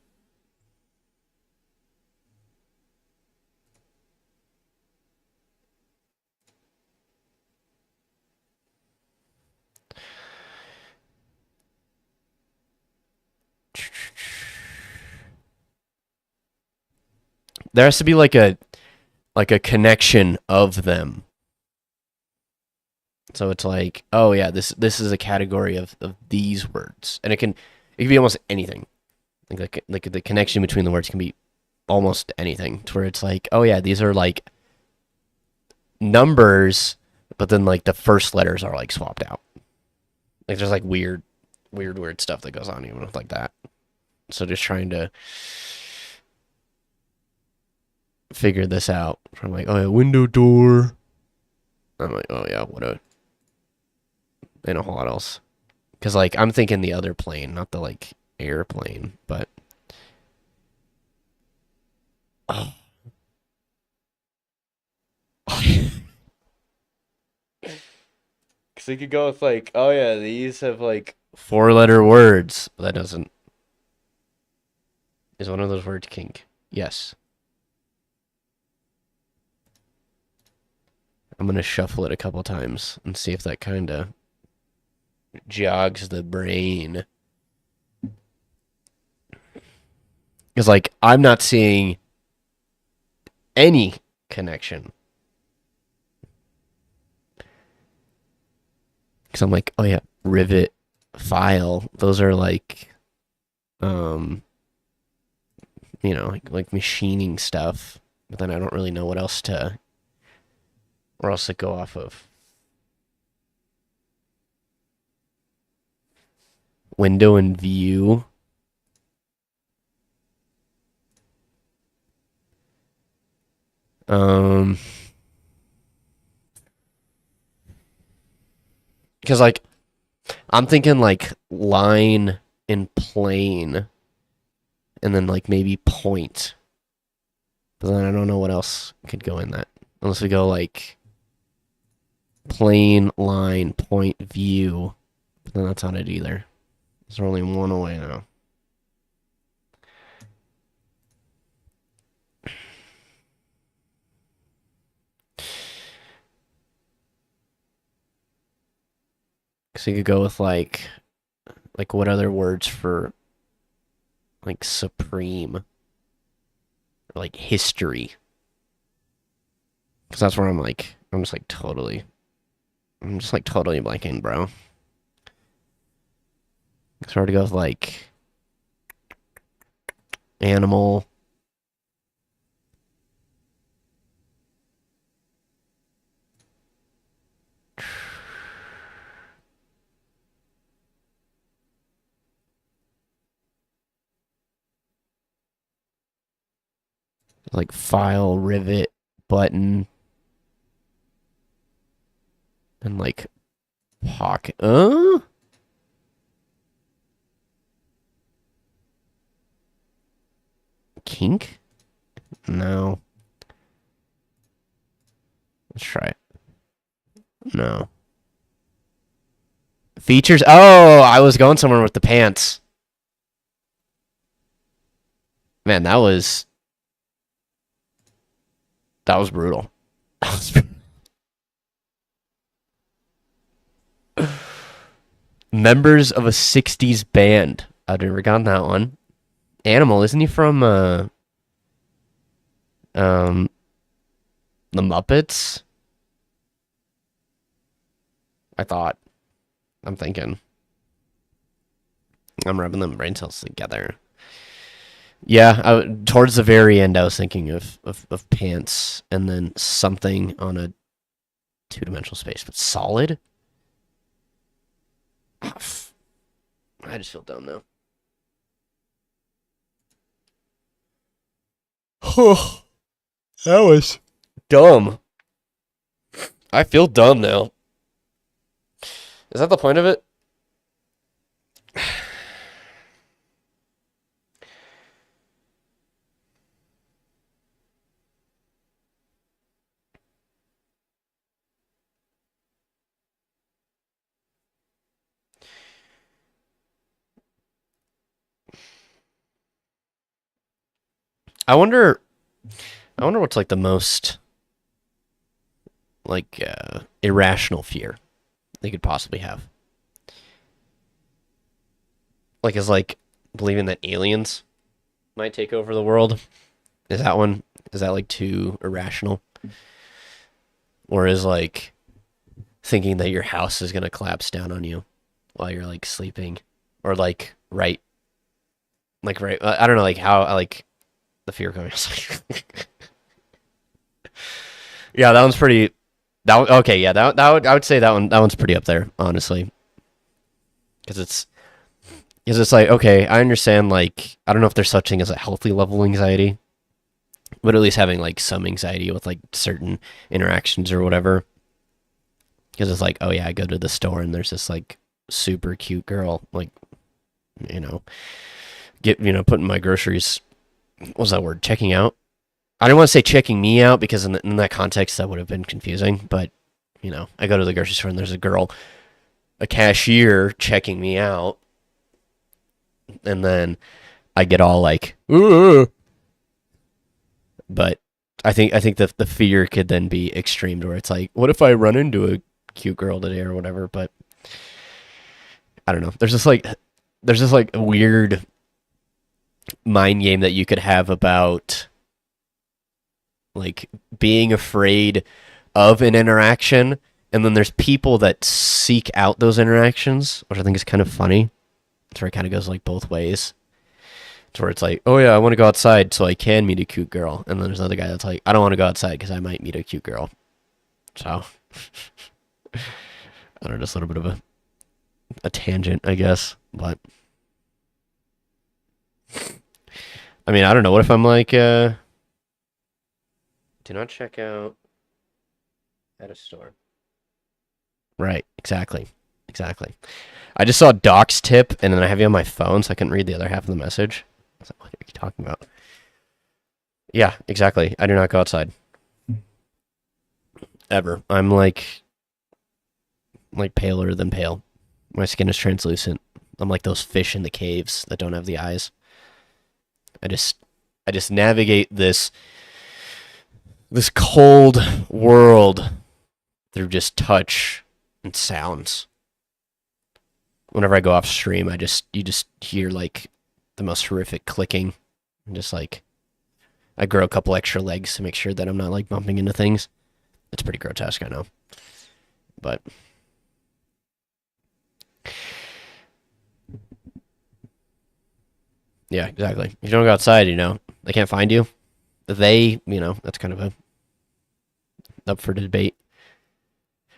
There has to be like a connection of them. So it's like, oh yeah, this is a category of these words, and it can be almost anything. Like the connection between the words can be almost anything. To where it's like, oh yeah, these are like numbers, but then like the first letters are like swapped out. Like there's like weird stuff that goes on even with like that. So just trying to figure this out. From like, oh yeah, window door. I'm like, oh yeah, what a and a whole lot else. Because like I'm thinking the other plane, not the like airplane, but oh. Because you could go with like, oh yeah, these have like four-letter words, but that doesn't. Is one of those words kink? Yes. I'm gonna shuffle it a couple times and see if that kind of jogs the brain. Because like I'm not seeing any connection. Because I'm like, oh yeah, rivet, file. Those are like, um, like machining stuff. But then I don't really know what else to, or else to go off of. Window and view. Um, because like I'm thinking like line and plane, and then like maybe point. But then I don't know what else could go in that unless we go like plane, line, point, view. But then that's not it either. There's only one away now. So you could go with like what other words for like supreme or like history? Because that's where I'm just like totally blanking, bro. It's hard to go with like animal. Like file, rivet, button, and like pocket. Kink? No. Let's try it. No. Features? Oh, I was going somewhere with the pants. Man, that was brutal. Members of a 60s band. I've never gotten that one. Animal, isn't he from um the Muppets? I thought. I'm thinking. I'm rubbing them brain cells together. Yeah, towards the very end, I was thinking of pants and then something on a two-dimensional space, but solid? I just feel dumb now. That was dumb. I feel dumb now. Is that the point of it? I wonder. I wonder what's like the most like irrational fear they could possibly have. Like is like believing that aliens might take over the world. Is that one? Is that like too irrational? Or is like thinking that your house is gonna collapse down on you while you're like sleeping, or right. I don't know, like how like the fear coming. Yeah, that one's pretty. Okay, yeah, I would say that one's pretty up there, honestly, because it's like okay, I understand like I don't know if there's such thing as a healthy level anxiety, but at least having like some anxiety with like certain interactions or whatever, because it's like oh yeah, I go to the store and there's this like super cute girl like you know putting my groceries. What was that word? Checking out. I didn't want to say checking me out because in that context that would have been confusing. But I go to the grocery store and there's a girl, a cashier, checking me out, and then I get all like, ooh. But I think the fear could then be extreme to where it's like, what if I run into a cute girl today or whatever? But I don't know. There's this like a weird mind game that you could have about like being afraid of an interaction, and then there's people that seek out those interactions, which I think is kind of funny. It's where it kind of goes like both ways. It's where it's like, oh yeah, I want to go outside so I can meet a cute girl, and then there's another guy that's like, I don't want to go outside because I might meet a cute girl. So I don't know, just a little bit of a tangent, I guess. But I mean, I don't know. What if I'm like Do not check out at a store. Right, exactly. Exactly. I just saw Doc's tip, and then I have you on my phone, so I couldn't read the other half of the message. I was like, what are you talking about? Yeah, exactly. I do not go outside. Ever. I'm like paler than pale. My skin is translucent. I'm like those fish in the caves that don't have the eyes. I just I just navigate this cold world through just touch and sounds. Whenever I go off stream, you just hear like the most horrific clicking, and just like I grow a couple extra legs to make sure that I'm not like bumping into things. It's pretty grotesque, I know, but yeah, exactly. If you don't go outside, they can't find you. That's kind of a up for debate.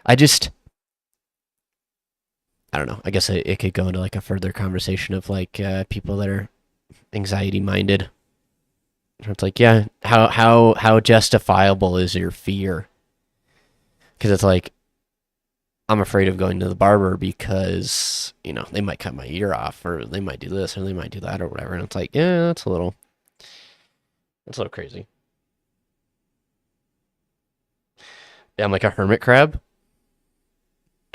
I just I don't know. I guess it could go into like a further conversation of like people that are anxiety minded. It's like, yeah, how justifiable is your fear? Because it's like I'm afraid of going to the barber because they might cut my ear off, or they might do this, or they might do that, or whatever. And it's like, yeah, that's a little crazy. Yeah, I'm like a hermit crab.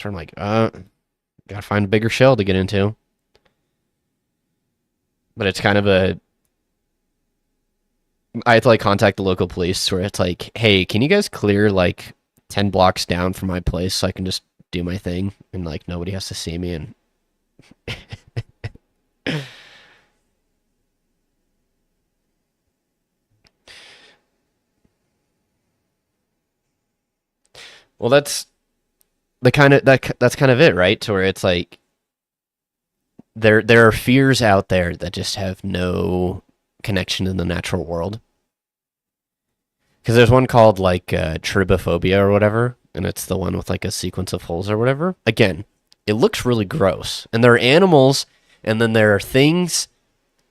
So I'm like, gotta find a bigger shell to get into. But it's kind of I have to like contact the local police where it's like, hey, can you guys clear like 10 blocks down from my place so I can just do my thing and like nobody has to see me and well that's kind of it, right? To where it's like there are fears out there that just have no connection to the natural world. Because there's one called like tribophobia or whatever, and it's the one with like a sequence of holes or whatever. Again, it looks really gross. And there are animals, and then there are things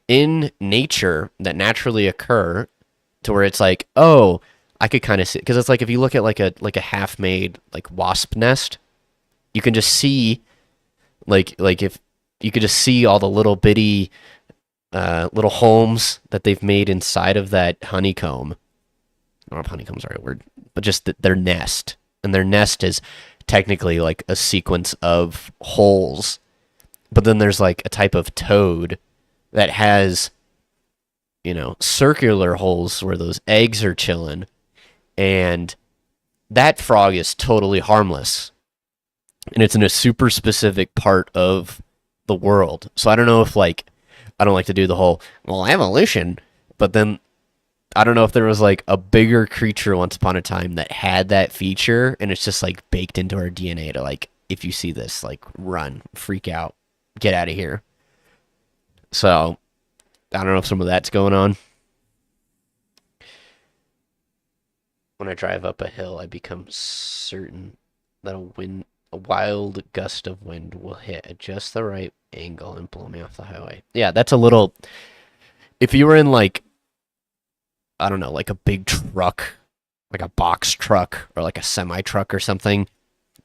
in nature that naturally occur to where it's like, oh, I could kind of see, because it's like if you look at like a half-made like wasp nest, you can just see like if you could just see all the little bitty little homes that they've made inside of that honeycomb. I don't know if honeycomb's the right word, but just their nest. And their nest is technically like a sequence of holes. But then there's like a type of toad that has, circular holes where those eggs are chilling. And that frog is totally harmless. And it's in a super specific part of the world. So I don't know if like, I don't like to do the whole, well, evolution, but then I don't know if there was like a bigger creature once upon a time that had that feature, and it's just like baked into our DNA to like, if you see this, like run, freak out, get out of here. So I don't know if some of that's going on. When I drive up a hill, I become certain that a wild gust of wind will hit at just the right angle and blow me off the highway. Yeah, that's a little. If you were in like, I don't know, like a big truck, like a box truck or like a semi truck or something,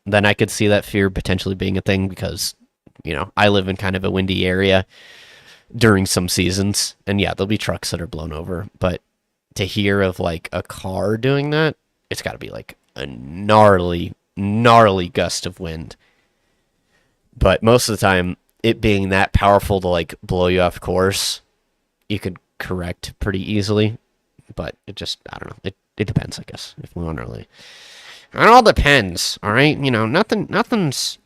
then I could see that fear potentially being a thing because, I live in kind of a windy area during some seasons. And yeah, there'll be trucks that are blown over. But to hear of like a car doing that, it's got to be like a gnarly, gnarly gust of wind. But most of the time, it being that powerful to like blow you off course, you could correct pretty easily. But it just, I don't know. It depends, I guess, if we want to really. It all depends, all right? Nothing's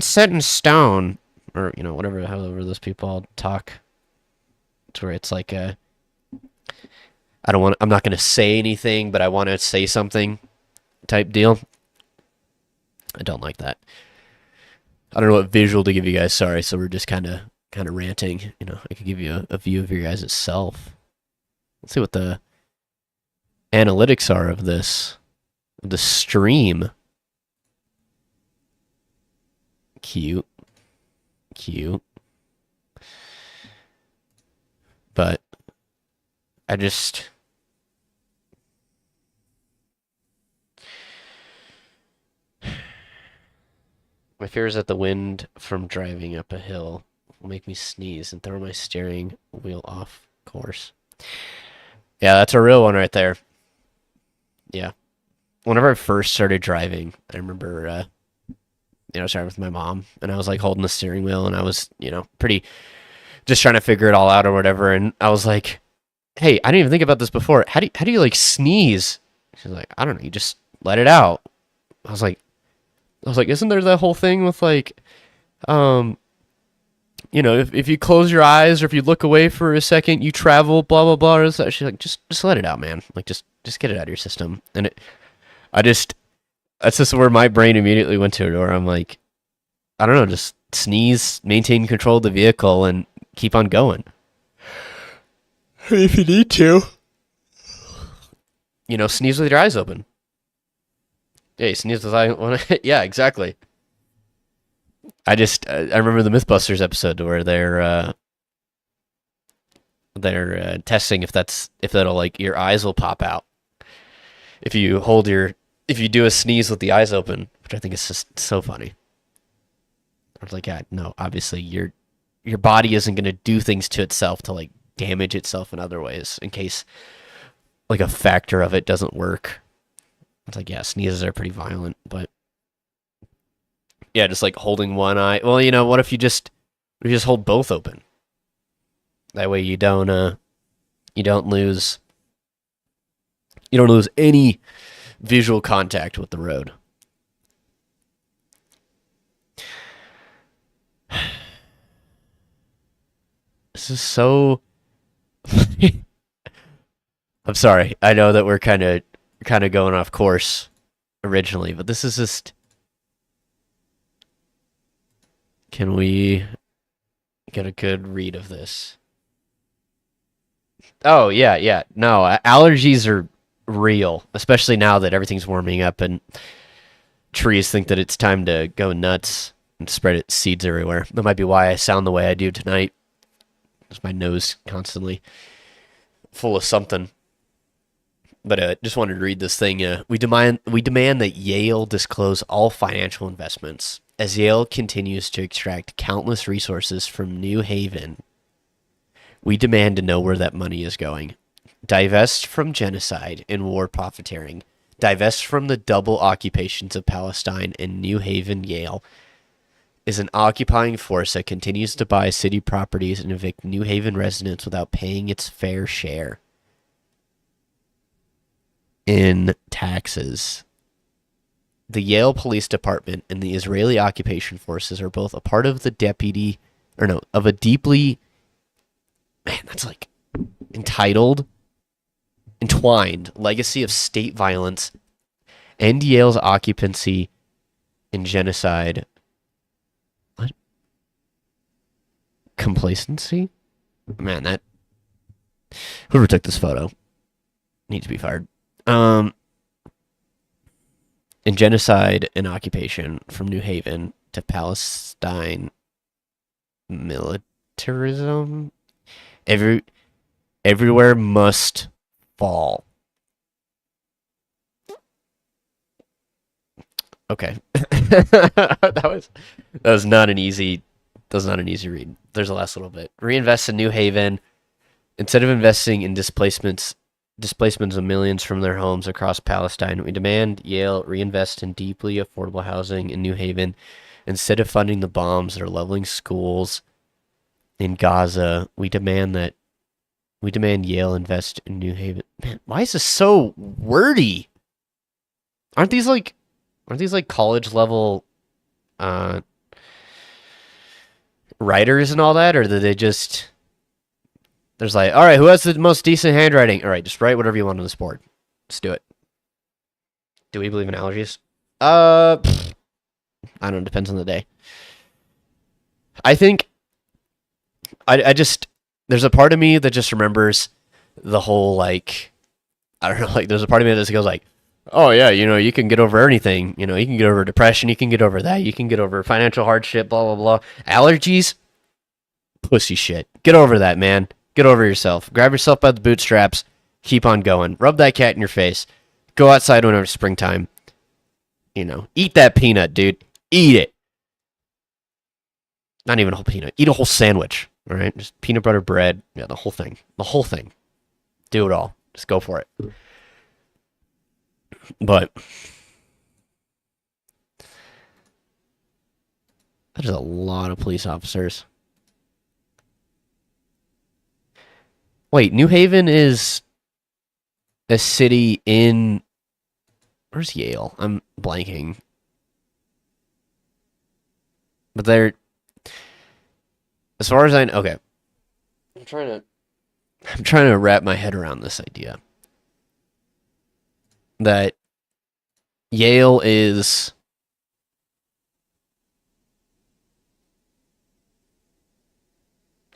set in stone, or whatever, however those people all talk. To where it's like I'm not gonna say anything, but I want to say something, type deal. I don't like that. I don't know what visual to give you guys. Sorry, so we're just kind of ranting. I could give you a view of your guys' self. Let's see what the analytics are of the stream. Cute. But I just My fear is that the wind from driving up a hill will make me sneeze and throw my steering wheel off course. Yeah, that's a real one right there. Yeah. Whenever I first started driving, I remember, starting with my mom, and I was like holding the steering wheel, and I was, pretty just trying to figure it all out or whatever. And I was like, "Hey, I didn't even think about this before. How do you like sneeze?" She's like, "I don't know. You just let it out." I was like, "Isn't there that whole thing with like, um, if you close your eyes or if you look away for a second, you travel, blah blah blah." She's like, "Just let it out, man. Like just get it out of your system." And that's just where my brain immediately went to, where I'm like, I don't know, just sneeze, maintain control of the vehicle, and keep on going. If you need to. Sneeze with your eyes open. Yeah, you sneeze with eyes. Yeah, exactly. I remember the MythBusters episode where they're testing if that'll like your eyes will pop out if you do a sneeze with the eyes open, which I think is just so funny. I was like, yeah, no, obviously your body isn't going to do things to itself to like damage itself in other ways in case like a factor of it doesn't work. It's like, yeah, sneezes are pretty violent, but yeah, just like holding one eye. Well, what if you just hold both open? That way you don't lose any visual contact with the road. This is so I'm sorry. I know that we're kind of going off course originally, but this is just can we get a good read of this? Oh, yeah. No, allergies are real, especially now that everything's warming up and trees think that it's time to go nuts and spread its seeds everywhere. That might be why I sound the way I do tonight. It's my nose constantly full of something. But just wanted to read this thing. We demand that Yale disclose all financial investments as Yale continues to extract countless resources from New Haven. We demand to know where that money is going. Divest from genocide and war profiteering. Divest from the double occupations of Palestine and New Haven. Yale is an occupying force that continues to buy city properties and evict New Haven residents without paying its fair share in taxes. The Yale Police Department and the Israeli occupation forces are both a part of a deeply, that's like entwined legacy of state violence and Yale's occupancy in genocide. What? Complacency? Man, that whoever took this photo needs to be fired. In genocide and occupation from New Haven to Palestine militarism, everywhere must fall. Okay. that was not an easy read. There's the last little bit. Reinvest in New Haven instead of investing in displacements of millions from their homes across Palestine. We demand Yale reinvest in deeply affordable housing in New Haven instead of funding the bombs that are leveling schools in Gaza. We demand Yale invest in New Haven. Man, why is this so wordy? Aren't these like college level writers and all that, or do they just there's like, all right, who has the most decent handwriting? All right, just write whatever you want on this board. Let's do it. Do we believe in allergies? I don't know. Depends on the day. I think I just there's a part of me that just remembers the whole like I don't know, like there's a part of me that just goes like, oh yeah, you can get over anything. You can get over depression, you can get over that, you can get over financial hardship, blah blah blah. Allergies, pussy shit. Get over that, man. Get over yourself. Grab yourself by the bootstraps. Keep on going. Rub that cat in your face. Go outside whenever it's springtime. Eat that peanut, dude. Eat it. Not even a whole peanut. Eat a whole sandwich. All right, just peanut butter bread. Yeah, the whole thing. The whole thing. Do it all. Just go for it. But that is a lot of police officers. Wait, New Haven is a city in... Where's Yale? I'm blanking. But they're... As far as I know... Okay. I'm trying to wrap my head around this idea. That Yale is...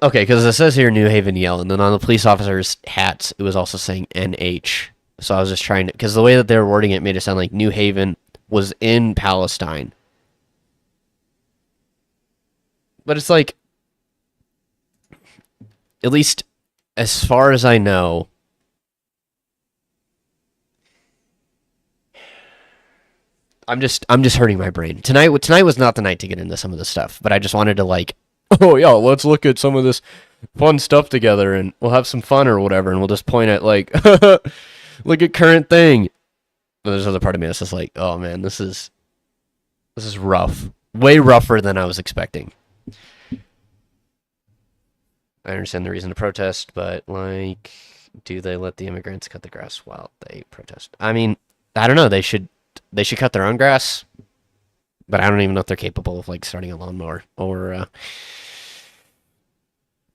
Okay, because it says here New Haven, Yale, and then on the police officers' hats, it was also saying NH. So I was just trying to... Because the way that they were wording it made it sound like New Haven was in Palestine. But it's like... At least, as far as I know... I'm just hurting my brain. Tonight was not the night to get into some of this stuff, but I just wanted to like... Oh, yeah, let's look at some of this fun stuff together, and we'll have some fun or whatever, and we'll just point at, like, look at current thing. But there's another part of me that's just like, oh, man, this is rough. Way rougher than I was expecting. I understand the reason to protest, but, like, do they let the immigrants cut the grass while they protest? I mean, I don't know. They should cut their own grass, but I don't even know if they're capable of, like, starting a lawnmower or...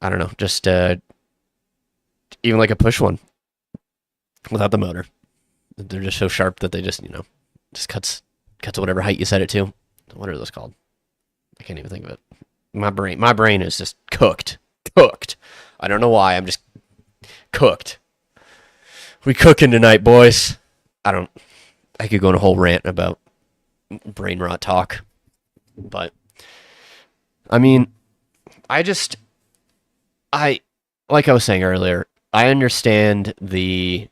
I don't know, just even like a push one without the motor. They're just so sharp that they just, just cuts whatever height you set it to. What are those called? I can't even think of it. My brain is just cooked. I don't know why, I'm just cooked. We cooking tonight, boys. I could go on a whole rant about brain rot talk. But I mean, like I was saying earlier, I understand the,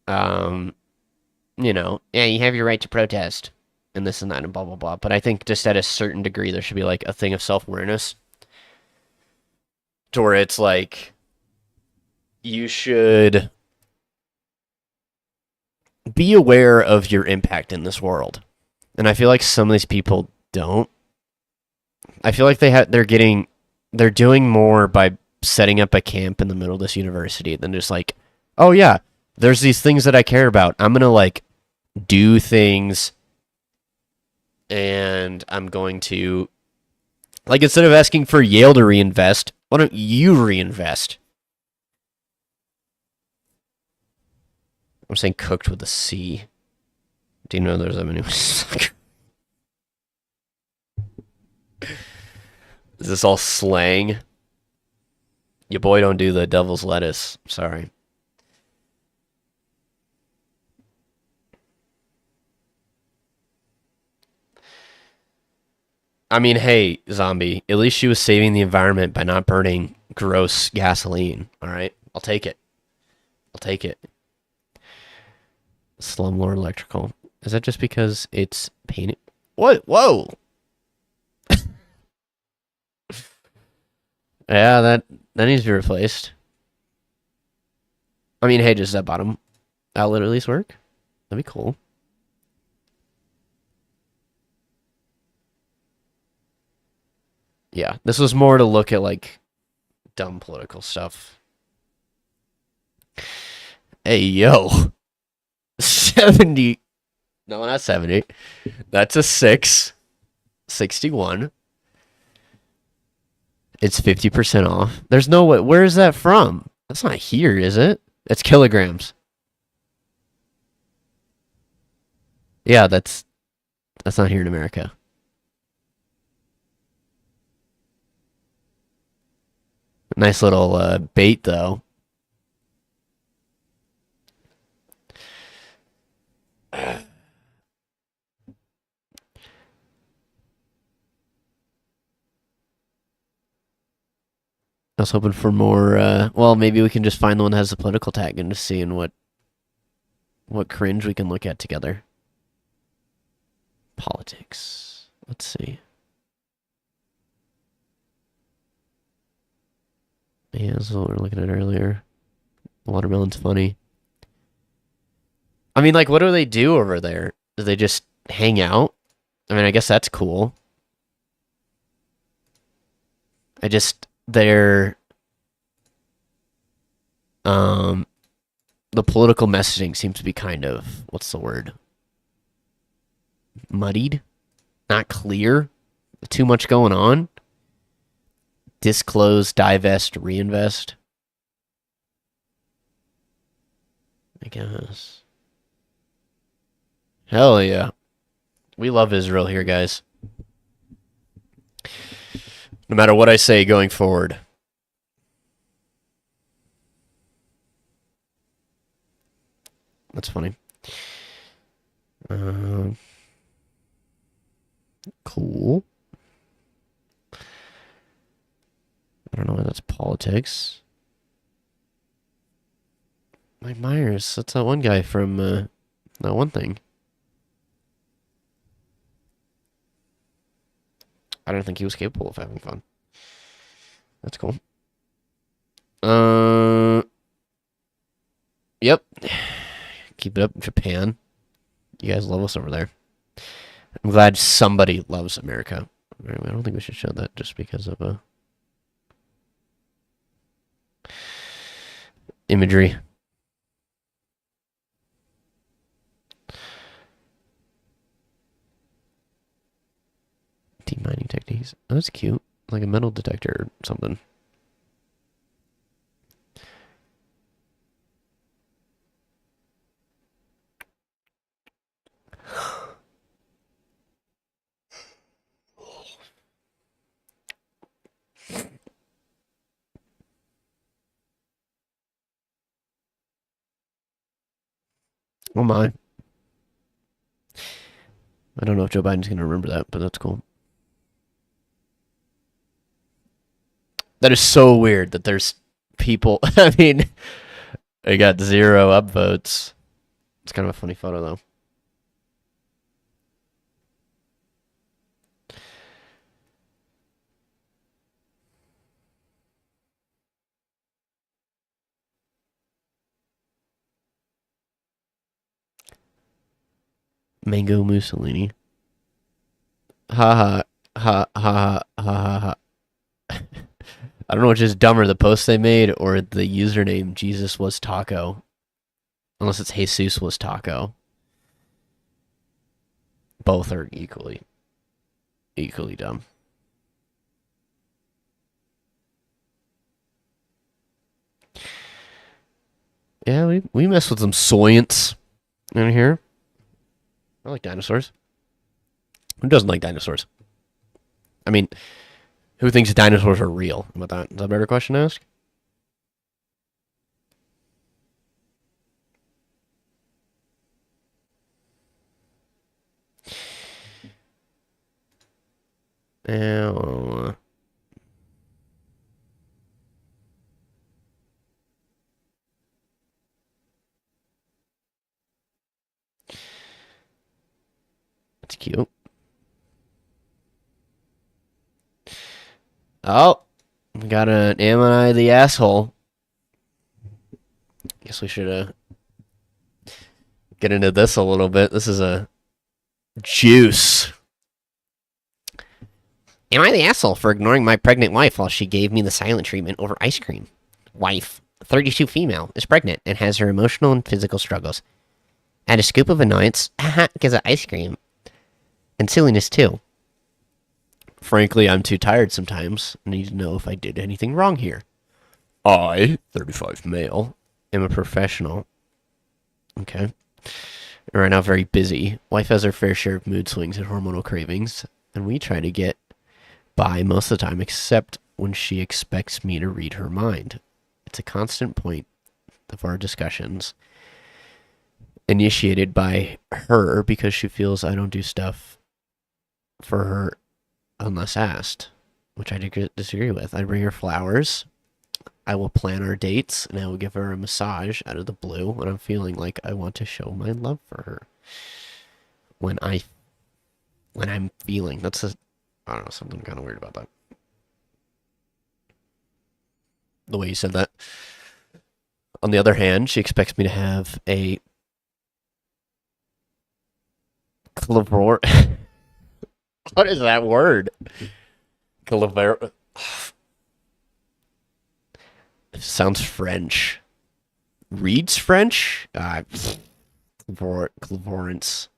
yeah, you have your right to protest and this and that and blah, blah, blah. But I think just at a certain degree, there should be like a thing of self-awareness to where it's like, you should be aware of your impact in this world. And I feel like some of these people don't. I feel like they're doing more by setting up a camp in the middle of this university than just like, oh yeah, there's these things that I care about. I'm going to like do things and I'm going to, like, instead of asking for Yale to reinvest, why don't you reinvest? I'm saying cooked with a C. Do you know there's that many? Is this all slang? Your boy don't do the devil's lettuce. Sorry. I mean, hey, zombie. At least she was saving the environment by not burning gross gasoline. All right? I'll take it. Slumlord Electrical. Is that just because it's painted? What? Whoa! Yeah, that needs to be replaced. I mean, hey, does that bottom outlet at least work? That'd be cool. Yeah, this was more to look at, like, dumb political stuff. Hey, yo. 70. No, not 70. That's a 6. 61. It's 50% off. There's no way. Where is that from? That's not here, is it? It's kilograms. Yeah, that's not here in America. Nice little bait, though. I was hoping for more, well, maybe we can just find the one that has the political tag and just seeing what cringe we can look at together. Politics. Let's see. Yeah, that's what we were looking at earlier. Watermelon's funny. I mean, like, what do they do over there? Do they just hang out? I mean, I guess that's cool. They're, um, the political messaging seems to be kind of, what's the word? Muddied? Not clear? Too much going on? Disclose, divest, reinvest? I guess. Hell yeah. We love Israel here, guys. No matter what I say going forward. That's funny. Cool. I don't know why that's politics. Mike Myers, that's that one guy from that one thing. I don't think he was capable of having fun. That's cool. Yep. Keep it up, Japan. You guys love us over there. I'm glad somebody loves America. I don't think we should show that just because of imagery. Deep mining techniques. Oh, that's cute. Like a metal detector or something. Oh my. I don't know if Joe Biden's going to remember that, but that's cool. That is so weird that there's people. I mean, they got 0 upvotes. It's kind of a funny photo, though. Mango Mussolini. Ha ha ha ha ha ha ha. I don't know which is dumber, the post they made or the username Jesus was Taco. Unless it's Jesus was Taco. Both are equally dumb. Yeah, we mess with some science in here. I like dinosaurs. Who doesn't like dinosaurs? I mean, who thinks dinosaurs are real? How about that? Is that a better question to ask? It's cute. Oh, we got an Am I the asshole? Guess we should get into this a little bit. This is a juice. Am I the asshole for ignoring my pregnant wife while she gave me the silent treatment over ice cream? Wife, 32 female, is pregnant and has her emotional and physical struggles. Add a scoop of annoyance, because of ice cream, and silliness too. Frankly, I'm too tired sometimes. I need to know if I did anything wrong here. I, 35 male, am a professional. Okay. Right now, very busy. Wife has her fair share of mood swings and hormonal cravings, and we try to get by most of the time, except when she expects me to read her mind. It's a constant point of our discussions, initiated by her because she feels I don't do stuff for her unless asked, which I disagree with. I bring her flowers. I will plan our dates, and I will give her a massage out of the blue when I'm feeling like I want to show my love for her. When I'm feeling, I don't know, something kind of weird about that. the way you said that. On the other hand, she expects me to have a clavor. What is that word? Clavor. It sounds French. Reads French? Clavorance.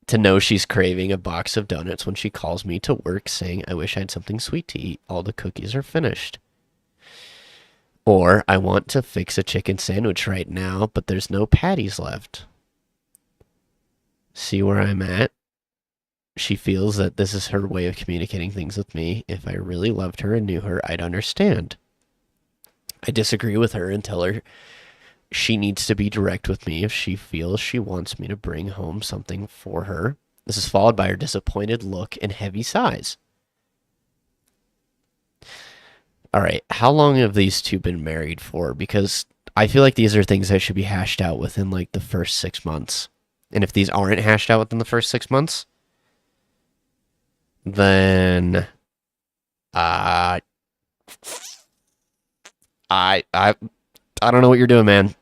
To know she's craving a box of donuts when she calls me to work saying, I wish I had something sweet to eat. All the cookies are finished. Or, I want to fix a chicken sandwich right now, but there's no patties left. See where I'm at? She feels that this is her way of communicating things with me. If I really loved her and knew her, I'd understand. I disagree with her and tell her she needs to be direct with me if she feels she wants me to bring home something for her. This is followed by her disappointed look and heavy sighs. All right, how long have these two been married for? Because I feel like these are things that should be hashed out within like the first 6 months. And if these aren't hashed out within the first 6 months, then I don't know what you're doing, man.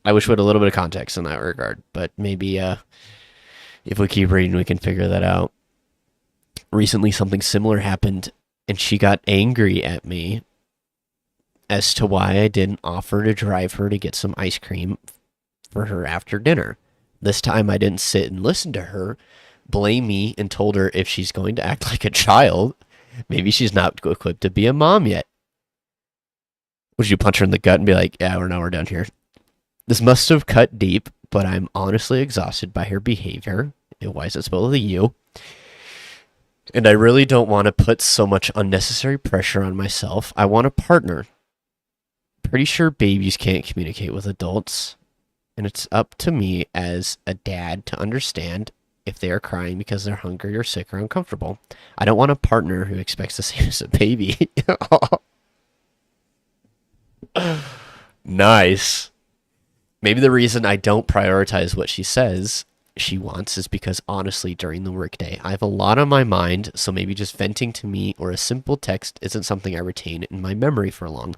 I wish we had a little bit of context in that regard, but maybe if we keep reading, we can figure that out. Recently, something similar happened, and she got angry at me as to why I didn't offer to drive her to get some ice cream for her after dinner. This time, I didn't sit and listen to her, blame me, and told her if she's going to act like a child, maybe she's not equipped to be a mom yet. Would you punch her in the gut and be like, yeah, we're done here? This must have cut deep, but I'm honestly exhausted by her behavior. Why is it spelled with a U? And I really don't want to put so much unnecessary pressure on myself. I want a partner. Pretty sure babies can't communicate with adults. And it's up to me as a dad to understand if they are crying because they're hungry or sick or uncomfortable. I don't want a partner who expects the same as a baby. Nice. Maybe the reason I don't prioritize what she says she wants is because honestly, during the workday, I have a lot on my mind, so maybe just venting to me or a simple text isn't something I retain in my memory for long.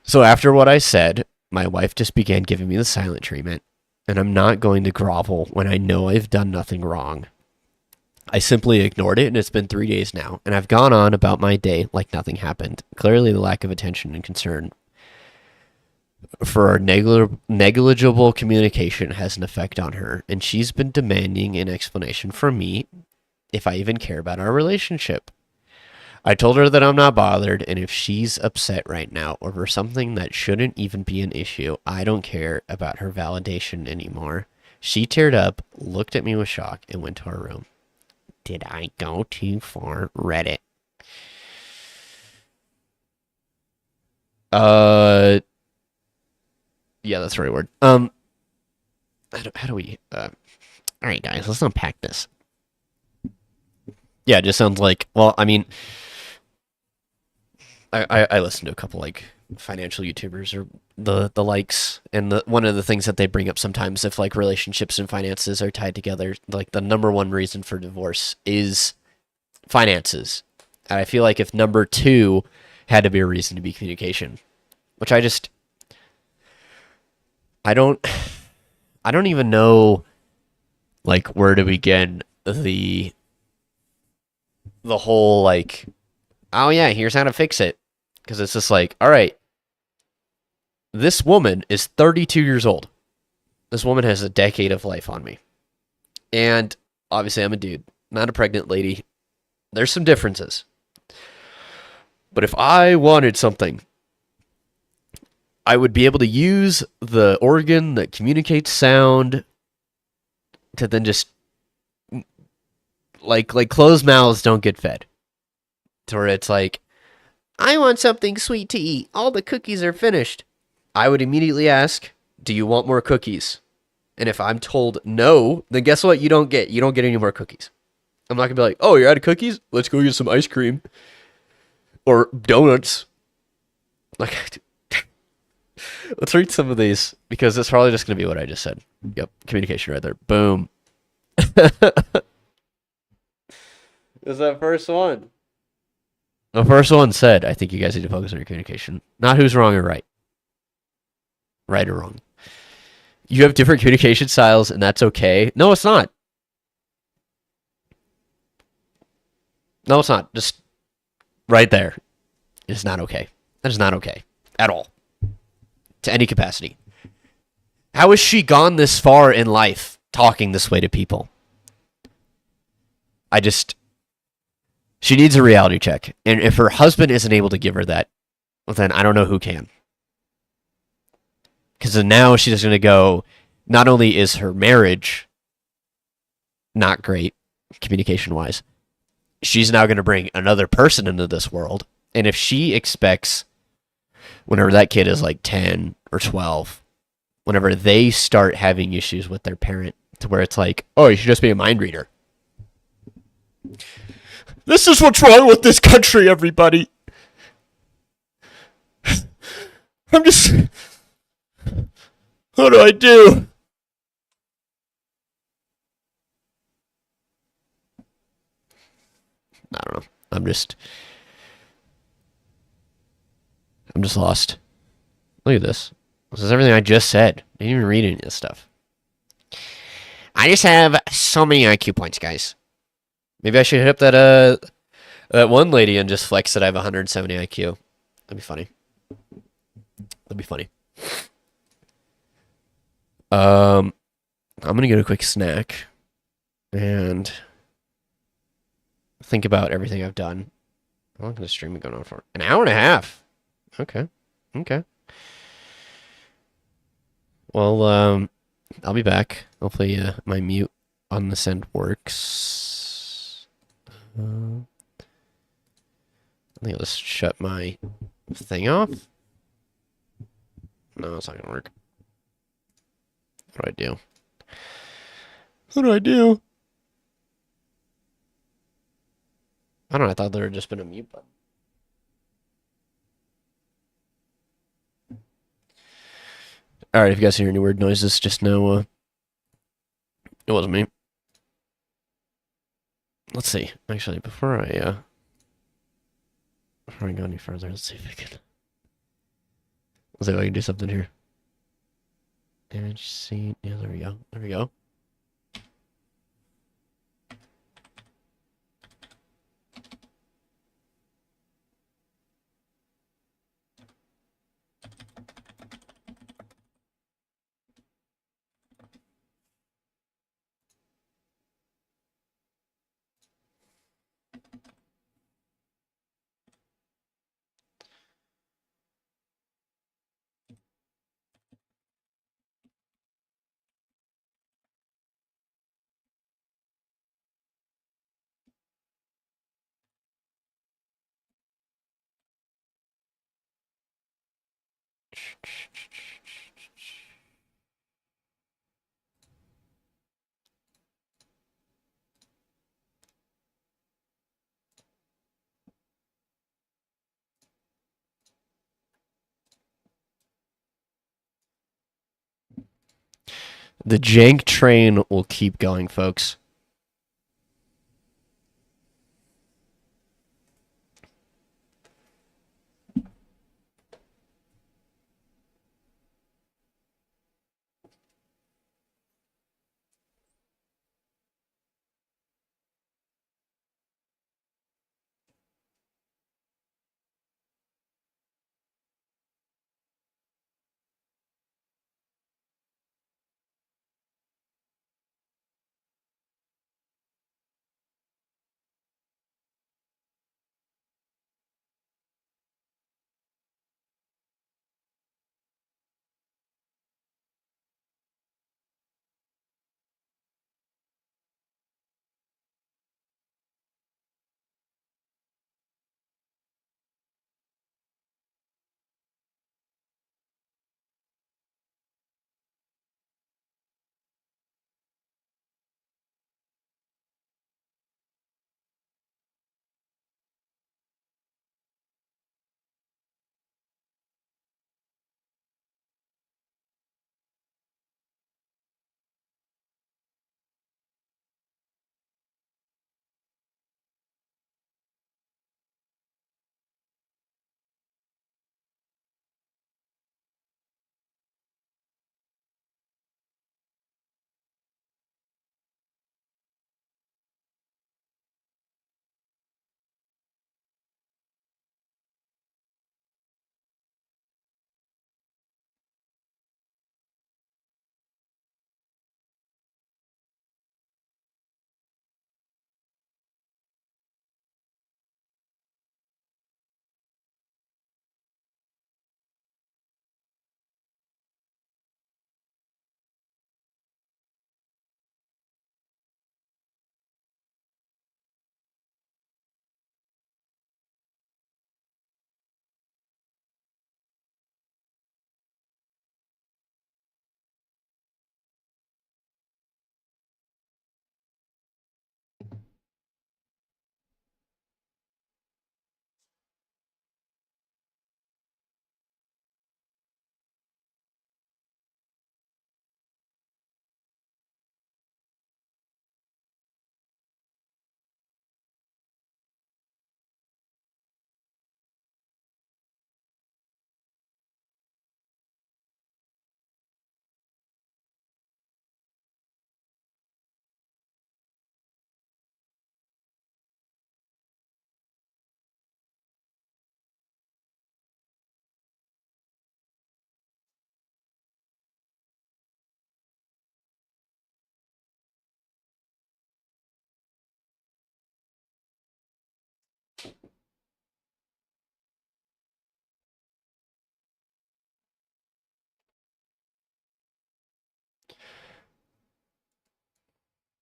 So after what I said, my wife just began giving me the silent treatment, and I'm not going to grovel when I know I've done nothing wrong. I simply ignored it, and it's been 3 days now, and I've gone on about my day like nothing happened. Clearly, the lack of attention and concern for our negligible communication has an effect on her, and she's been demanding an explanation from me if I even care about our relationship. I told her that I'm not bothered, and if she's upset right now over something that shouldn't even be an issue, I don't care about her validation anymore. She teared up, looked at me with shock, and went to her room. Did I go too far? Reddit. Yeah, that's the right word. How do we, all right, guys, let's unpack this. Yeah, it just sounds like, well, I mean, I listen to a couple, like, financial YouTubers or the likes, and one of the things that they bring up sometimes if, like, relationships and finances are tied together, like, the number one reason for divorce is finances. And I feel like if number two had to be a reason to be communication, which I don't even know, like, where to begin the whole, like, oh yeah, here's how to fix it. Because it's just like, all right, this woman is 32 years old. This woman has a decade of life on me. And obviously I'm a dude, not a pregnant lady. There's some differences. But if I wanted something, I would be able to use the organ that communicates sound to then just, like closed mouths don't get fed. To where it's like, I want something sweet to eat. All the cookies are finished. I would immediately ask, do you want more cookies? And if I'm told no, then guess what? You don't get any more cookies. I'm not going to be like, oh, you're out of cookies? Let's go get some ice cream. Or donuts. Like, let's read some of these, because it's probably just going to be what I just said. Yep, communication right there. Boom. Is that first one? The first one said, I think you guys need to focus on your communication. Not who's wrong or right. Right or wrong. You have different communication styles, and that's okay. No, it's not. No, it's not. Just right there. It's not okay. That is not okay. At all. To any capacity. How has she gone this far in life talking this way to people? I just. She needs a reality check. And if her husband isn't able to give her that, well, then I don't know who can. Because then now she's going to go, not only is her marriage not great, communication wise, she's now going to bring another person into this world. And if she expects, whenever that kid is like 10 or 12, whenever they start having issues with their parent, to where it's like, oh, you should just be a mind reader. This is what's wrong with this country, everybody. I'm just. What do I do? I don't know. I'm just lost. Look at this. This is everything I just said. I didn't even read any of this stuff. I just have so many IQ points, guys. Maybe I should hit up that one lady and just flex that I have 170 IQ. That'd be funny. That'd be funny. I'm gonna get a quick snack and think about everything I've done. How long can the stream be going on for? An hour and a half. Okay. Okay. Well, I'll be back. Hopefully, my mute on this end works. I think I'll just shut my thing off. No, it's not gonna work. What do I do? What do I do? I don't know. I thought there had just been a mute button. Alright, if you guys hear any weird noises, just know it wasn't me. Let's see. Actually, before I go any further, let's see if I can. Let's see if I can do something here. Image scene. Yeah, there we go. There we go. The jank train will keep going, folks.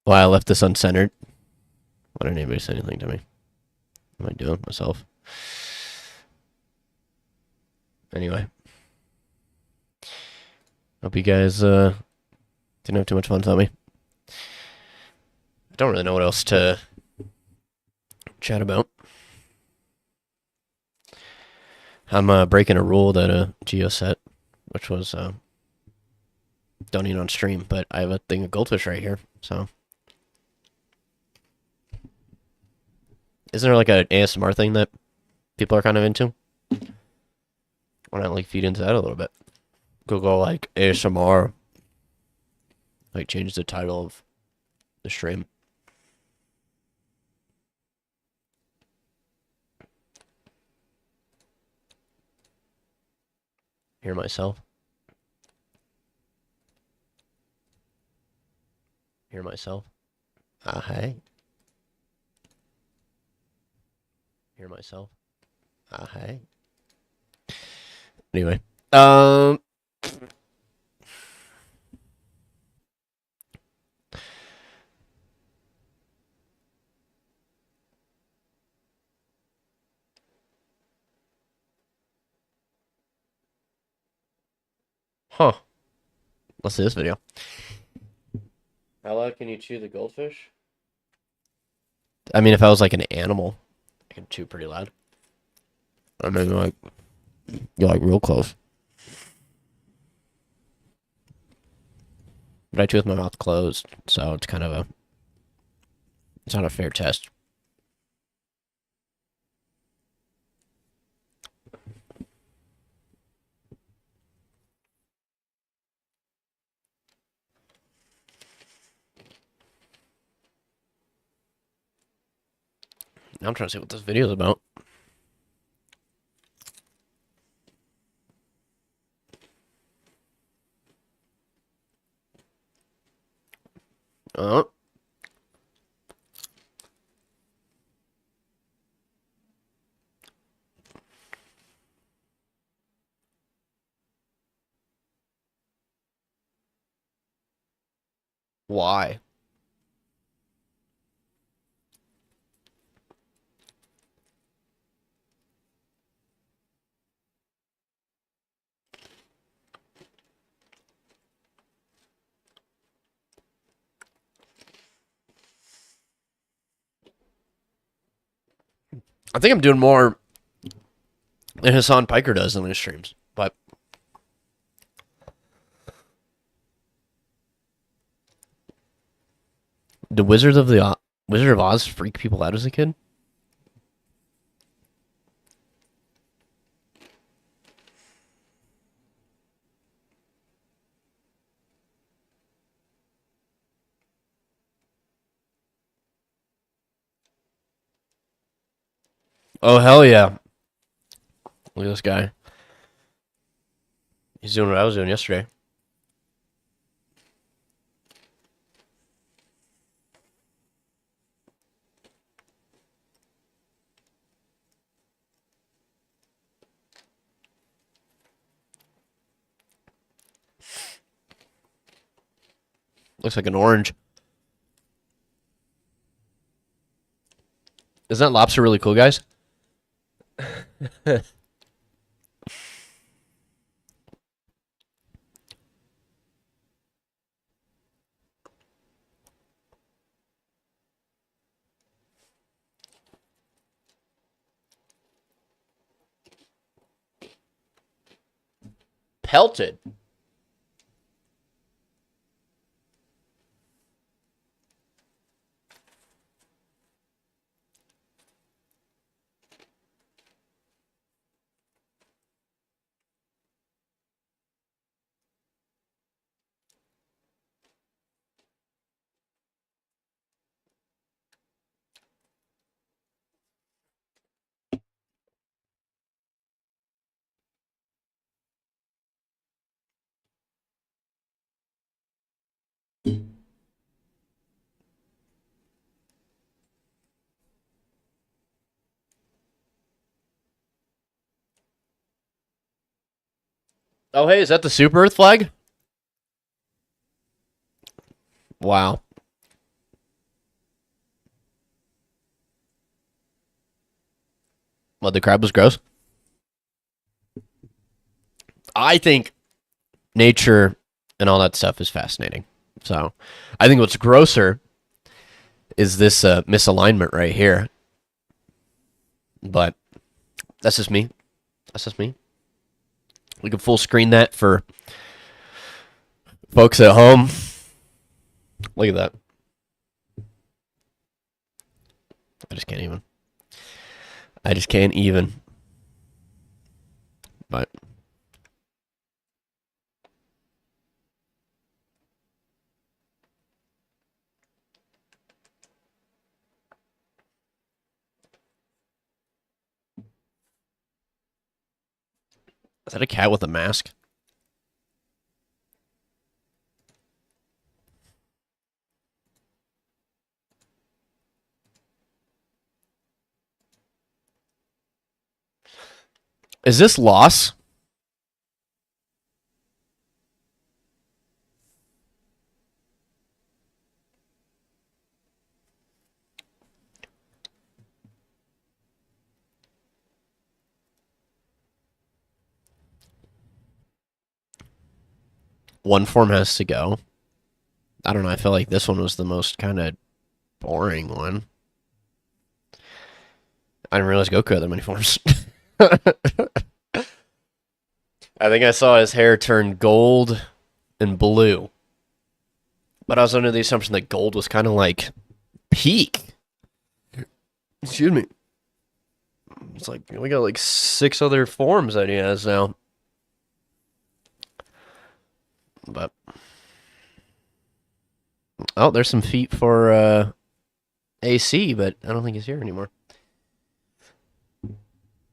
Why I left this uncentered. Why didn't anybody say anything to me? What am I doing myself? Anyway. Hope you guys didn't have too much fun without me. I don't really know what else to chat about. I'm breaking a rule that Geo set, which was don't eat on stream, but I have a thing of goldfish right here, so. Isn't there like an ASMR thing that people are kind of into? Why not like feed into that a little bit? Google like ASMR. Like change the title of the stream. Hear myself. Hear myself. Ah, hey. Hear myself. Ah, hey. Anyway, huh. Let's see this video. How loud can you chew the goldfish? I mean, if I was like an animal, I could chew pretty loud. I mean, like, you're like real close. But I chew with my mouth closed, so it's kind of a, it's not a fair test. Now I'm trying to see what this video is about. Uh, why? I think I'm doing more than Hassan Piker does on his streams, but the Wizard of Oz freak people out as a kid. Oh hell yeah! Look at this guy. He's doing what I was doing yesterday. Looks like an orange. Isn't that lobster really cool, guys? Pelted. Oh hey, is that the Super Earth flag? Wow. What, the crab was gross? I think nature and all that stuff is fascinating. So I think what's grosser is this misalignment right here. But that's just me. That's just me. We can full screen that for folks at home. Look at that. I just can't even. I just can't even. But is that a cat with a mask? Is this loss? One form has to go. I don't know. I feel like this one was the most kind of boring one. I didn't realize Goku had that many forms. I think I saw his hair turn gold and blue. But I was under the assumption that gold was kind of like peak. Excuse me. It's like we got like 6 other forms that he has now. But oh, there's some feet for AC, but I don't think he's here anymore.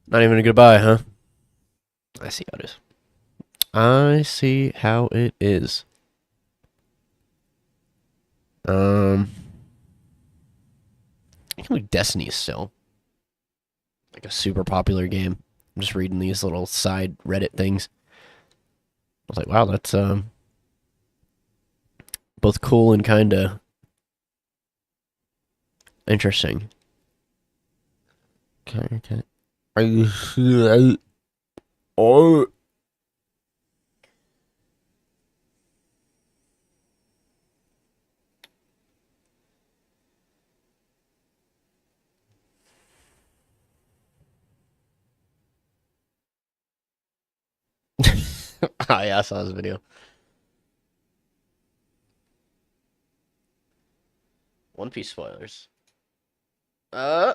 Not even a goodbye, huh? I see how it is. I see how it is. I can't believe Destiny is still like a super popular game. I'm just reading these little side Reddit things. I was like, wow, that's both cool and kind of interesting. Okay. Are you sure? Oh. Ah, yeah, I saw this video. One Piece spoilers. Uh,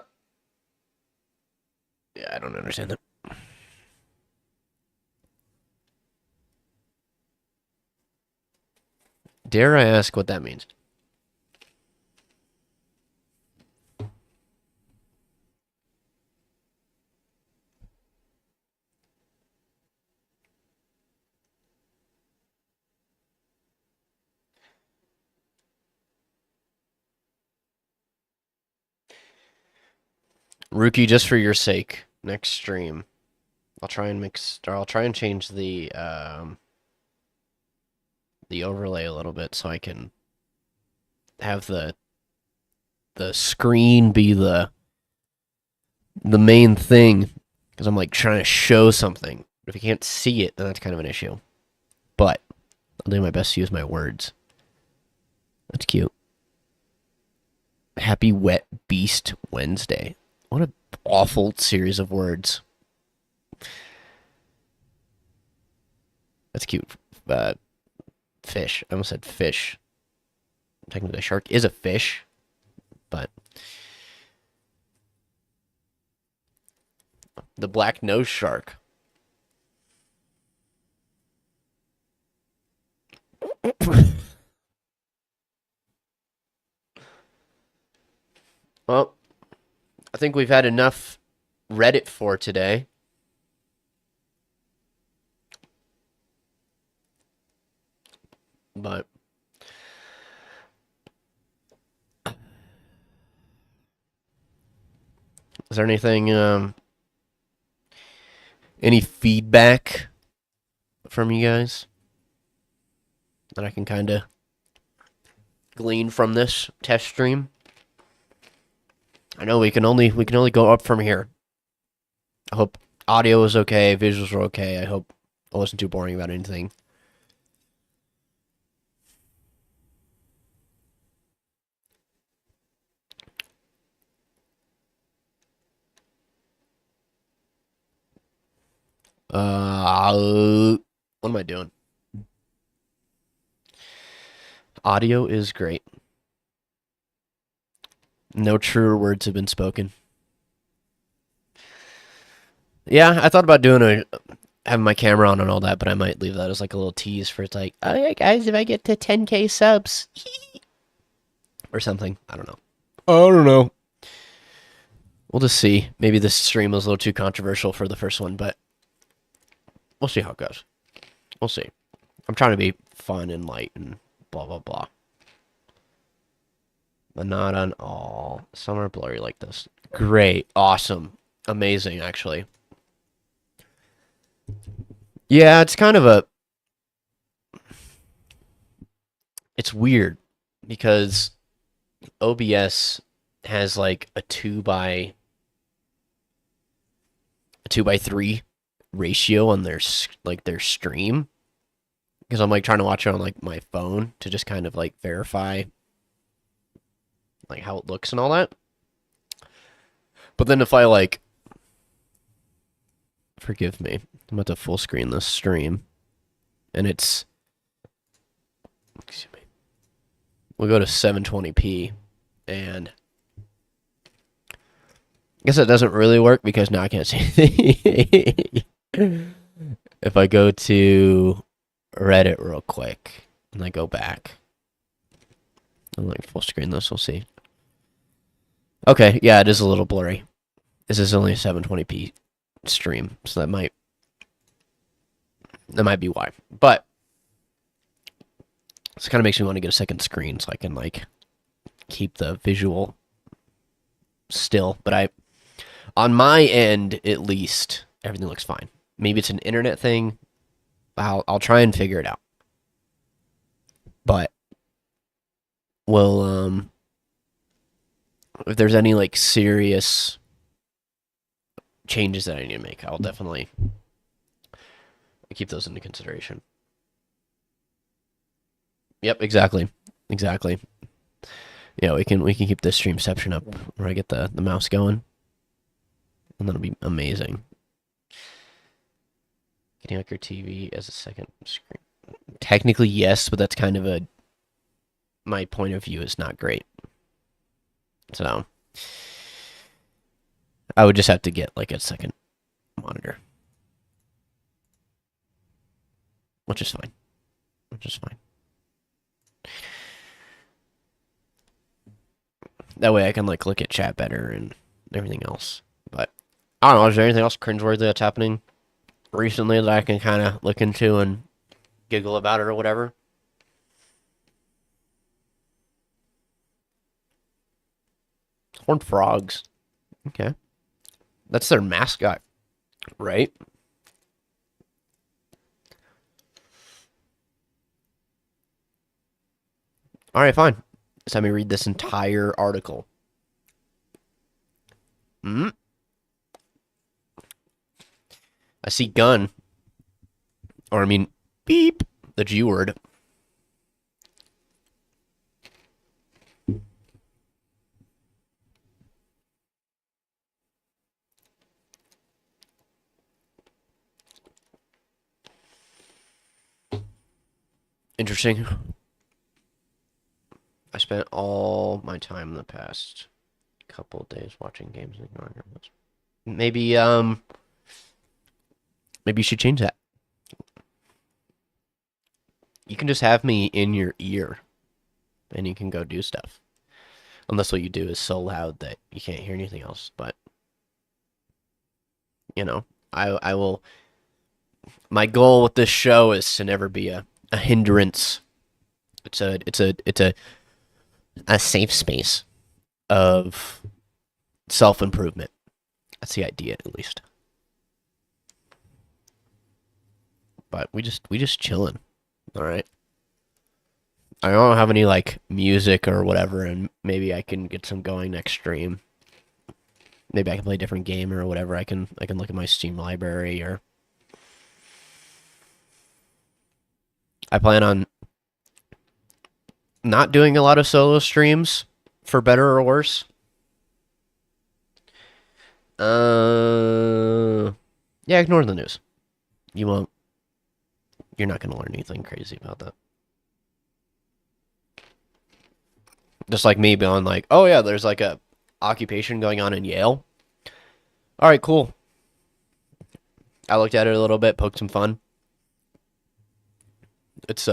yeah, I don't understand that. Dare I ask what that means? Rookie, just for your sake, next stream, I'll try and mix, or I'll try and change the overlay a little bit so I can have the screen be the main thing, because I'm like trying to show something. If you can't see it, then that's kind of an issue. But I'll do my best to use my words. That's cute. Happy Wet Beast Wednesday. What an awful series of words. That's cute. Fish. I almost said fish. Technically, a shark is a fish, but the black nose shark. Well, I think we've had enough Reddit for today. But is there anything, any feedback from you guys that I can kind of glean from this test stream? I know we can only go up from here. I hope audio was okay, visuals were okay. I hope I wasn't too boring about anything. What am I doing? Audio is great. No truer words have been spoken. Yeah, I thought about having my camera on and all that, but I might leave that as like a little tease for it's like, oh yeah, guys, if I get to 10K subs or something. I don't know. I don't know. We'll just see. Maybe this stream was a little too controversial for the first one, but we'll see how it goes. We'll see. I'm trying to be fun and light and blah blah blah. But not on all. Some are blurry like this. Great. Awesome. Amazing, actually. Yeah, it's kind of a... It's weird because OBS has like a 2:3 ratio on their stream, because I'm like trying to watch it on like my phone to just kind of like verify like how it looks and all that. But then if I like, forgive me, I'm about to full screen this stream, and it's, excuse me, we'll go to 720p, and I guess it doesn't really work because now I can't see anything. If I go to Reddit real quick and I go back, I'm like full screen this, we'll see. Okay, yeah, it is a little blurry. This is only a 720p stream, so that might be why. But this kind of makes me want to get a second screen so I can like keep the visual still. But on my end at least, everything looks fine. Maybe it's an internet thing. I'll try and figure it out. But we'll if there's any like serious changes that I need to make, I'll definitely keep those into consideration. Yep, exactly. Yeah, we can keep this streamception up where I get the mouse going, and that'll be amazing. Getting like your TV as a second screen. Technically, yes, but that's kind of my point of view is not great. So I would just have to get like a second monitor, which is fine. That way I can like look at chat better and everything else. But I don't know, is there anything else cringeworthy that's happening recently that I can kind of look into and giggle about it or whatever? Horned frogs. Okay. That's their mascot, right? Alright, fine. Just let me read this entire article. I see gun. Or I mean, beep. The G word. Interesting. I spent all my time in the past couple of days watching games and ignoring your list. Maybe you should change that. You can just have me in your ear, and you can go do stuff. Unless what you do is so loud that you can't hear anything else. But you know, I will. My goal with this show is to never be a hindrance. It's a safe space of self-improvement. That's the idea, at least. But we just chilling. All right. I don't have any like music or whatever, and maybe I can get some going next stream. maybe I can play a different game or whatever. I can look at my Steam library, or I plan on not doing a lot of solo streams, for better or worse. Yeah, ignore the news. You won't. You're not gonna learn anything crazy about that. Just like me being like, oh yeah, there's like a occupation going on in Yale. All right, cool. I looked at it a little bit, poked some fun. It's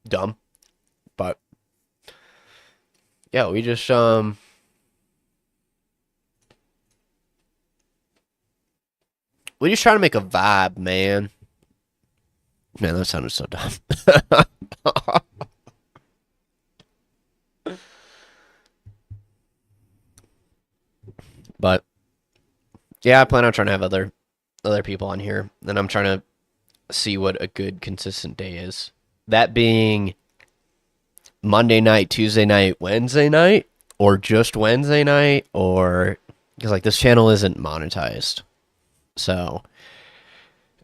dumb, but yeah, we just try to make a vibe, man. Man, that sounded so dumb. But yeah, I plan on trying to have other people on here, and I'm trying to see what a good consistent day is. That being Monday night, Tuesday night, Wednesday night, or just Wednesday night, or because like this channel isn't monetized. So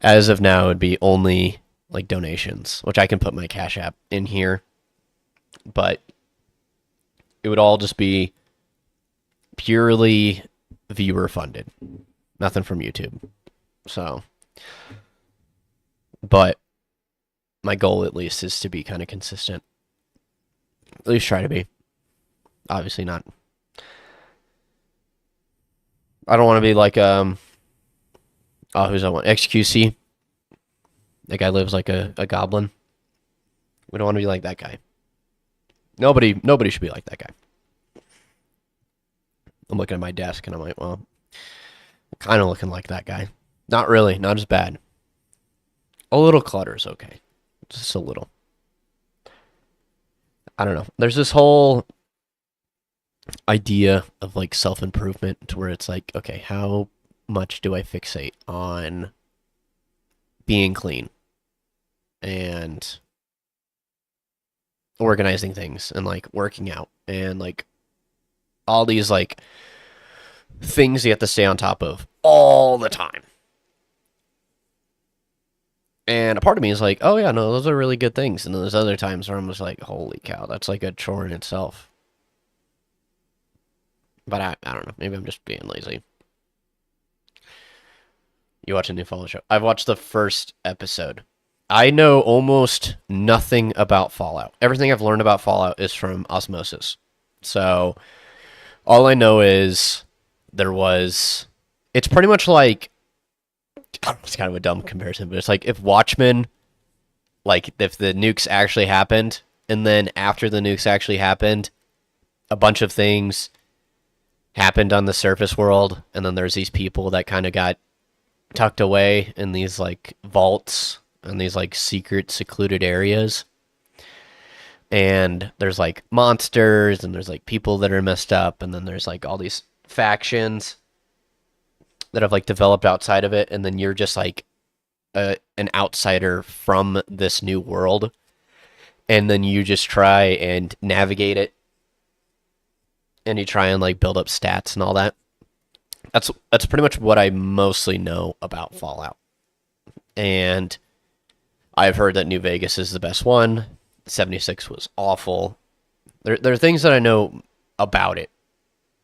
as of now, it'd be only like donations, which I can put my Cash App in here, but it would all just be purely viewer funded, nothing from YouTube. So, but my goal at least is to be kind of consistent. At least try to be. Obviously not. I don't want to be like oh, who's that one? XQC. That guy lives like a goblin. We don't want to be like that guy. Nobody should be like that guy. I'm looking at my desk and I'm like, well, I'm kind of looking like that guy. Not really, not as bad. A little clutter is okay. Just a little. I don't know. There's this whole idea of like self-improvement to where it's like, okay, how much do I fixate on being clean and organizing things and like working out and like all these like things you have to stay on top of all the time. And a part of me is like, oh yeah, no, those are really good things. And then there's other times where I'm just like, holy cow, that's like a chore in itself. But I don't know. Maybe I'm just being lazy. You watch a new Fallout show? I've watched the first episode. I know almost nothing about Fallout. Everything I've learned about Fallout is from osmosis. So all I know is it's pretty much like, it's kind of a dumb comparison, but it's like if Watchmen, like if the nukes actually happened, and then after the nukes actually happened, a bunch of things happened on the surface world, and then there's these people that kind of got tucked away in these like vaults and these like secret secluded areas, and there's like monsters and there's like people that are messed up, and then there's like all these factions that have like developed outside of it, and then you're just like an outsider from this new world, and then you just try and navigate it, and you try and like build up stats and all that. That's pretty much what I mostly know about Fallout. And I've heard that New Vegas is the best one. 76 was awful. There are things that I know about it,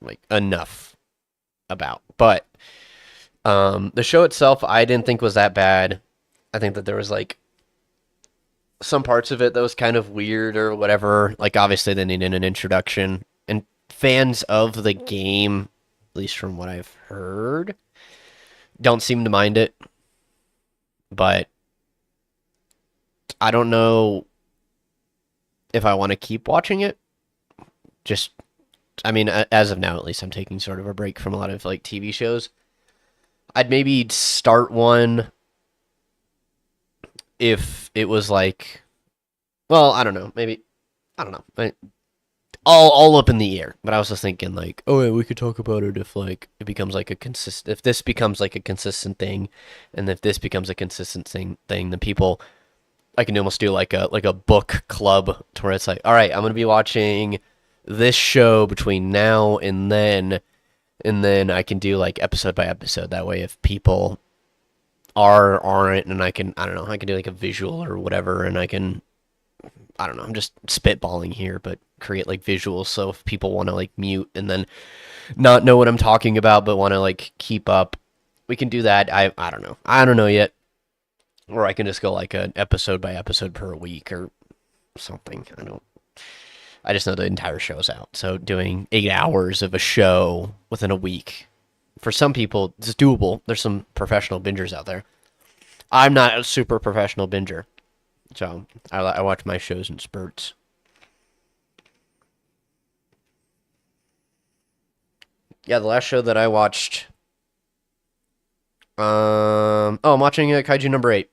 like enough about. But the show itself, I didn't think was that bad. I think that there was like some parts of it that was kind of weird or whatever. Like obviously they needed an introduction, and fans of the game, at least from what I've heard, don't seem to mind it. But I don't know if I want to keep watching it. Just, I mean, as of now, at least, I'm taking sort of a break from a lot of like TV shows. I'd maybe start one if it was like, well, I don't know, maybe, I don't know, all up in the air. But I was just thinking like, oh yeah, we could talk about it if like it becomes like if this becomes like a consistent thing, and if this becomes a consistent thing, then people, I can almost do like a book club to where it's like, all right, I'm gonna be watching this show between now and then, and then I can do like episode by episode. That way, if people aren't, and I don't know, I can do like a visual or whatever, and I don't know, I'm just spitballing here, but create like visuals so if people want to like mute and then not know what I'm talking about but want to like keep up, we can do that. I don't know. I don't know yet. Or I can just go like an episode by episode per week or something. I just know the entire show's out. So doing 8 hours of a show within a week, for some people, it's doable. There's some professional bingers out there. I'm not a super professional binger. So I watch my shows in spurts. Yeah, the last show that I watched. I'm watching Kaiju number 8.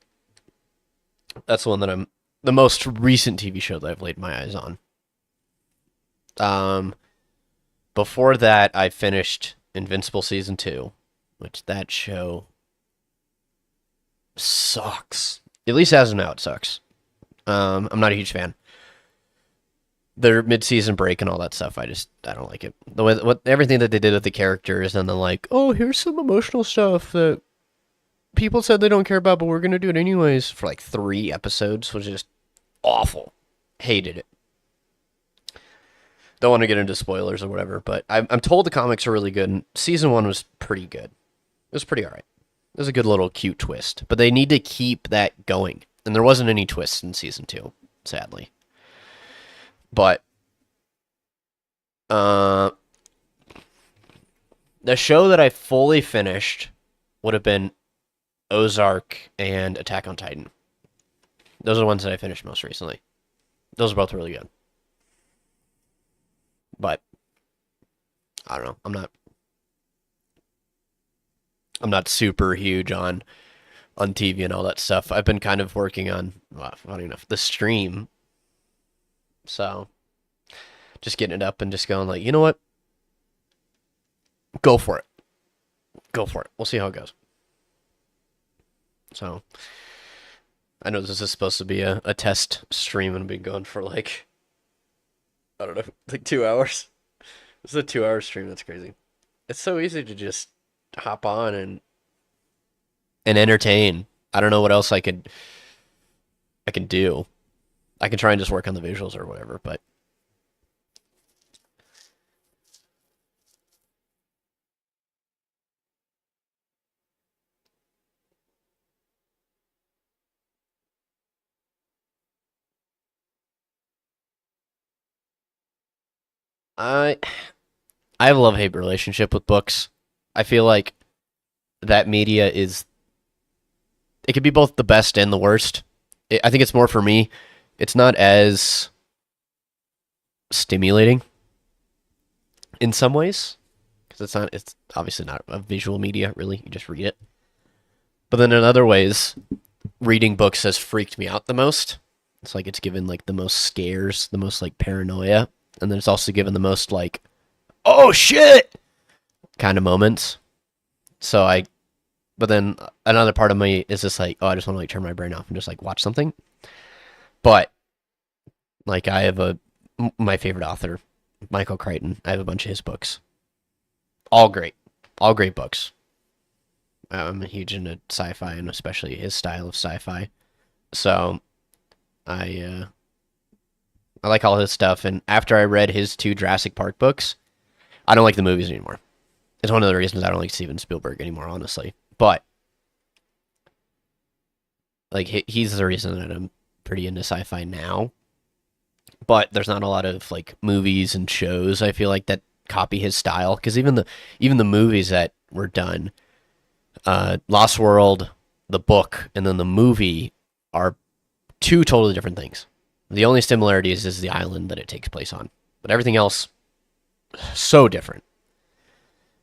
That's the one that the most recent TV show that I've laid my eyes on. Um, Before that, I finished Invincible season 2, which that show sucks. At least as of now, it sucks. I'm not a huge fan. Their mid-season break and all that stuff, I don't like it. The way everything that they did with the characters, and then like, oh, here's some emotional stuff that people said they don't care about, but we're gonna do it anyways for like 3 episodes, was just awful. Hated it. Don't want to get into spoilers or whatever, but I'm told the comics are really good, and season 1 was pretty good. It was pretty alright. It was a good little cute twist, but they need to keep that going, and there wasn't any twists in season 2, sadly. But the show that I fully finished would have been Ozark and Attack on Titan. Those are the ones that I finished most recently. Those are both really good. But I don't know. I'm not super huge on TV and all that stuff. I've been kind of working on, well, funny enough, the stream. So just getting it up and just going like, you know what? Go for it. Go for it. We'll see how it goes. So I know this is supposed to be a test stream and be going for like, I don't know, like 2 hours. This is a 2 hour stream. That's crazy. It's so easy to just hop on and entertain. I don't know what else I can do. I can try and just work on the visuals or whatever, but I I have a love-hate relationship with books. I feel like that media is it could be both the best and the worst. I think it's more for me. It's not as stimulating in some ways because it's obviously not a visual media really. You just read it. But then in other ways, reading books has freaked me out the most. It's like it's given like the most scares, the most like paranoia, and then it's also given the most like, oh shit, kind of moments. So but then another part of me is just like, oh, I just want to like turn my brain off and just like watch something. But like I have my favorite author, Michael Crichton. I have a bunch of his books, all great books. I'm huge into sci-fi and especially his style of sci-fi. So I I like all his stuff. And after I read his 2 Jurassic Park books, I don't like the movies anymore. It's one of the reasons I don't like Steven Spielberg anymore, honestly. But like he's the reason that I'm pretty into sci-fi now. But there's not a lot of like movies and shows I feel like that copy his style because even the movies that were done, Lost World, the book, and then the movie are 2 totally different things. The only similarities is the island that it takes place on, but everything else so different.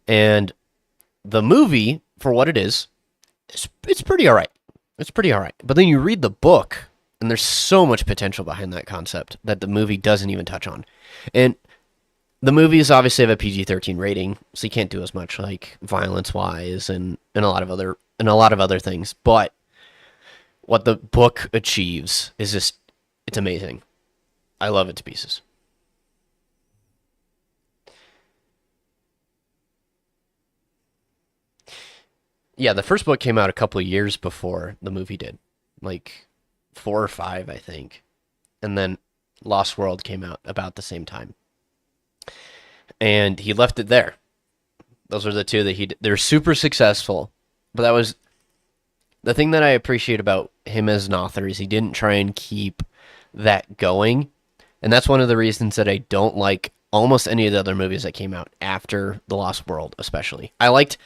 And the movie, for what it is, it's pretty all right. It's pretty all right. But then you read the book, and there's so much potential behind that concept that the movie doesn't even touch on. And the movies obviously have a PG-13 rating, so you can't do as much like violence-wise and a lot of other things. But what the book achieves is just it's amazing. I love it to pieces. Yeah, the first book came out a couple of years before the movie did, like 4 or 5, I think, and then Lost World came out about the same time, and he left it there. Those are the two that they're super successful, but that was the thing that I appreciate about him as an author is he didn't try and keep that going, and that's one of the reasons that I don't like almost any of the other movies that came out after The Lost World, especially. I liked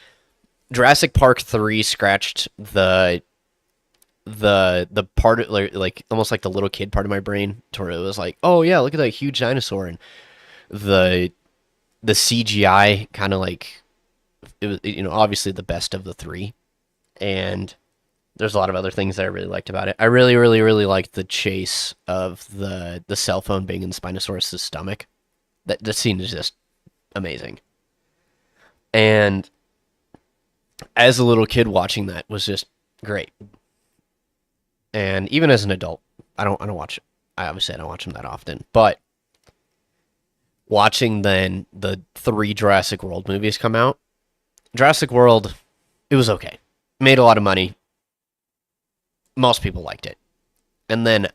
Jurassic Park 3 scratched the part of, like almost like the little kid part of my brain to where it was like, oh yeah, look at that huge dinosaur, and the CGI kind of like it was, obviously the best of the three, and there's a lot of other things that I really liked about it. I really, really, really liked the chase of the cell phone being in Spinosaurus' stomach. That scene is just amazing. And as a little kid watching that was just great. And even as an adult, I don't watch it. I don't watch them that often. But watching then the 3 Jurassic World movies come out, Jurassic World, it was okay. Made a lot of money. Most people liked it. And then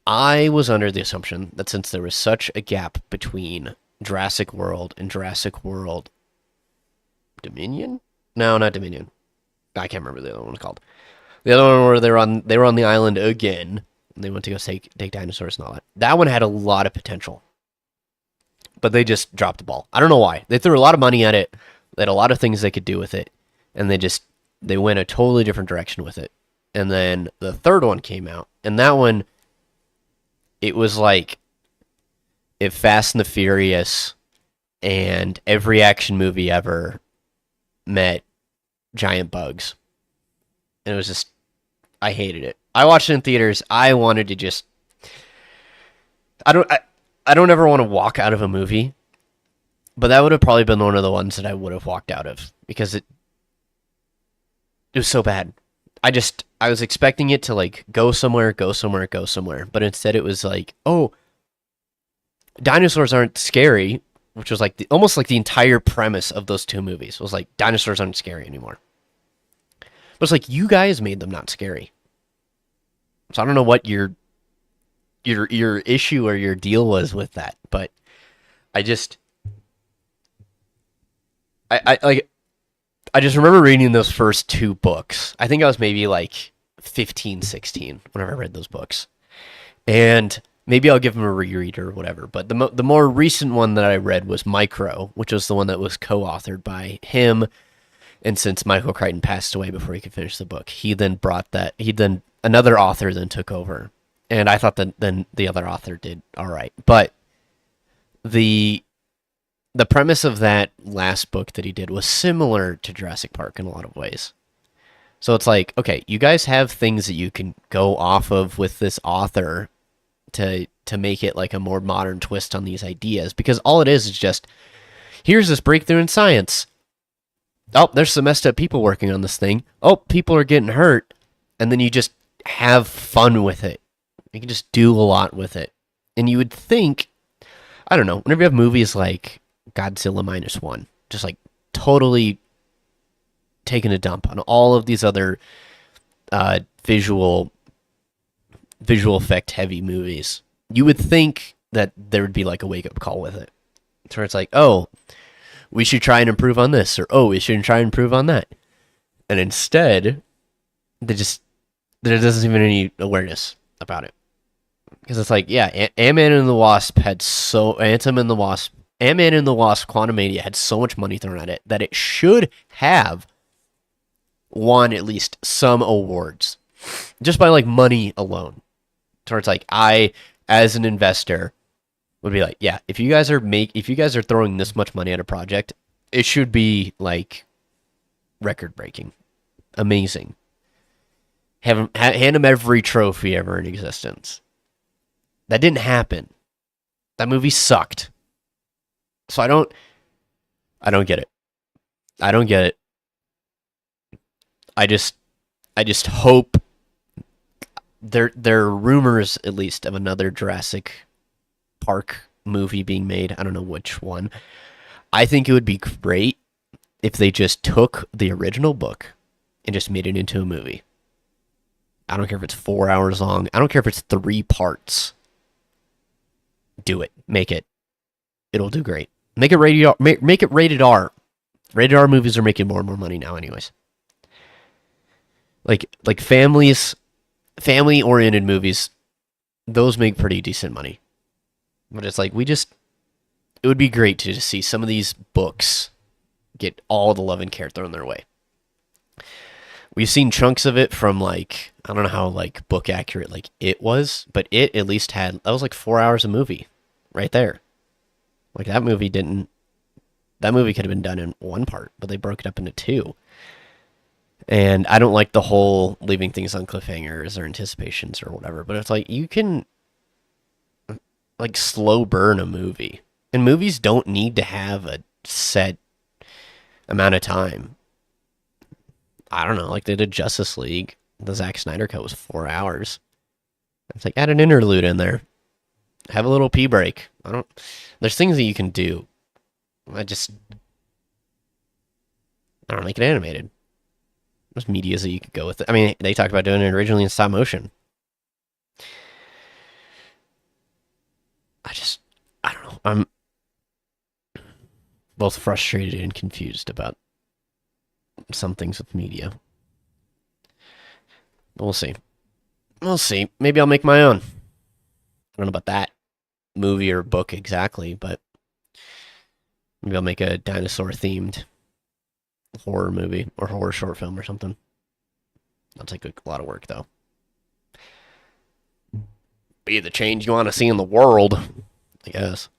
I was under the assumption that since there was such a gap between Jurassic World and Jurassic World Dominion? No, not Dominion. I can't remember the other one was called. The other one where they were on the island again, and they went to go take dinosaurs and all that. That one had a lot of potential. But they just dropped the ball. I don't know why. They threw a lot of money at it. They had a lot of things they could do with it, and they went a totally different direction with it. And then the third one came out, and that one, it was like if Fast and the Furious and every action movie ever met giant bugs. And it was just, I hated it. I watched it in theaters. I wanted to just, I don't ever want to walk out of a movie, but that would have probably been one of the ones that I would have walked out of because it was so bad. I was expecting it to like go somewhere, but instead it was like, oh, dinosaurs aren't scary, which was like almost like the entire premise of those 2 movies. It was like dinosaurs aren't scary anymore. But it's like you guys made them not scary. So I don't know what your issue or your deal was with that, but I just I just remember reading those first 2 books. I think I was maybe like 15, 16 whenever I read those books. And maybe I'll give them a reread or whatever. But the more recent one that I read was Micro, which was the one that was co-authored by him. And since Michael Crichton passed away before he could finish the book, another author then took over. And I thought that then the other author did all right. But the premise of that last book that he did was similar to Jurassic Park in a lot of ways. So it's like, okay, you guys have things that you can go off of with this author to make it like a more modern twist on these ideas, because all it is just, here's this breakthrough in science. Oh, there's some messed up people working on this thing. Oh, people are getting hurt. And then you just have fun with it. You can just do a lot with it. And you would think, I don't know, whenever you have movies like Godzilla -1, just like totally taking a dump on all of these other visual effect heavy movies, you would think that there would be like a wake up call with it. So it's like, oh, we should try and improve on this, or oh, we should try and improve on that. And instead, there doesn't even any awareness about it. Because it's like, yeah, Ant-Man and the Wasp Ant-Man and the Wasp Quantumania had so much money thrown at it that it should have won at least some awards. Just by like money alone. So it's like, I, as an investor, would be like, yeah, if you guys are throwing this much money at a project, it should be like record breaking, amazing. Hand them every trophy ever in existence. That didn't happen. That movie sucked. So I don't get it. I don't get it. I just hope there are rumors, at least, of another Jurassic Park movie being made. I don't know which one. I think it would be great if they just took the original book and just made it into a movie. I don't care if it's 4 hours long. I don't care if it's 3 parts. Do it. Make it. It'll do great. Make it rated R. Make it rated R. Rated R movies are making more and more money now, anyways. Like family oriented movies, those make pretty decent money. But it's like it would be great to just see some of these books get all the love and care thrown their way. We've seen chunks of it from like, I don't know how like book accurate like it was, but it at least had, that was like 4 hours of movie right there. Like that movie could have been done in one part, but they broke it up into two. And I don't like the whole leaving things on cliffhangers or anticipations or whatever, but it's like you can like slow burn a movie. And movies don't need to have a set amount of time. I don't know, like they did Justice League. The Zack Snyder cut was 4 hours. It's like add an interlude in there. Have a little pee break. There's things that you can do. I don't make it animated. There's medias that you could go with it. I mean, they talked about doing it originally in stop motion. I don't know. I'm both frustrated and confused about some things with media. But we'll see. We'll see. Maybe I'll make my own. I don't know about that movie or book exactly, but maybe I'll make a dinosaur-themed horror movie or horror short film or something. That'll take a lot of work, though. Be the change you want to see in the world, I guess.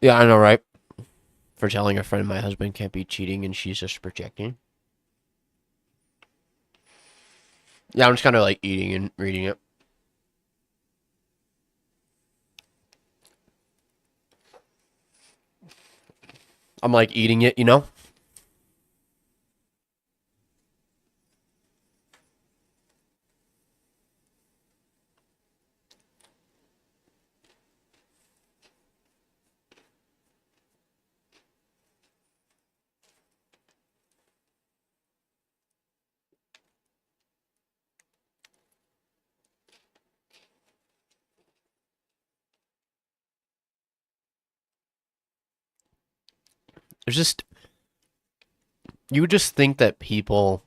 Yeah, I know, right? For telling a friend my husband can't be cheating and she's just projecting. Yeah, I'm just kind of like eating and reading it. I'm like eating it, you know? There's just, you would just think that people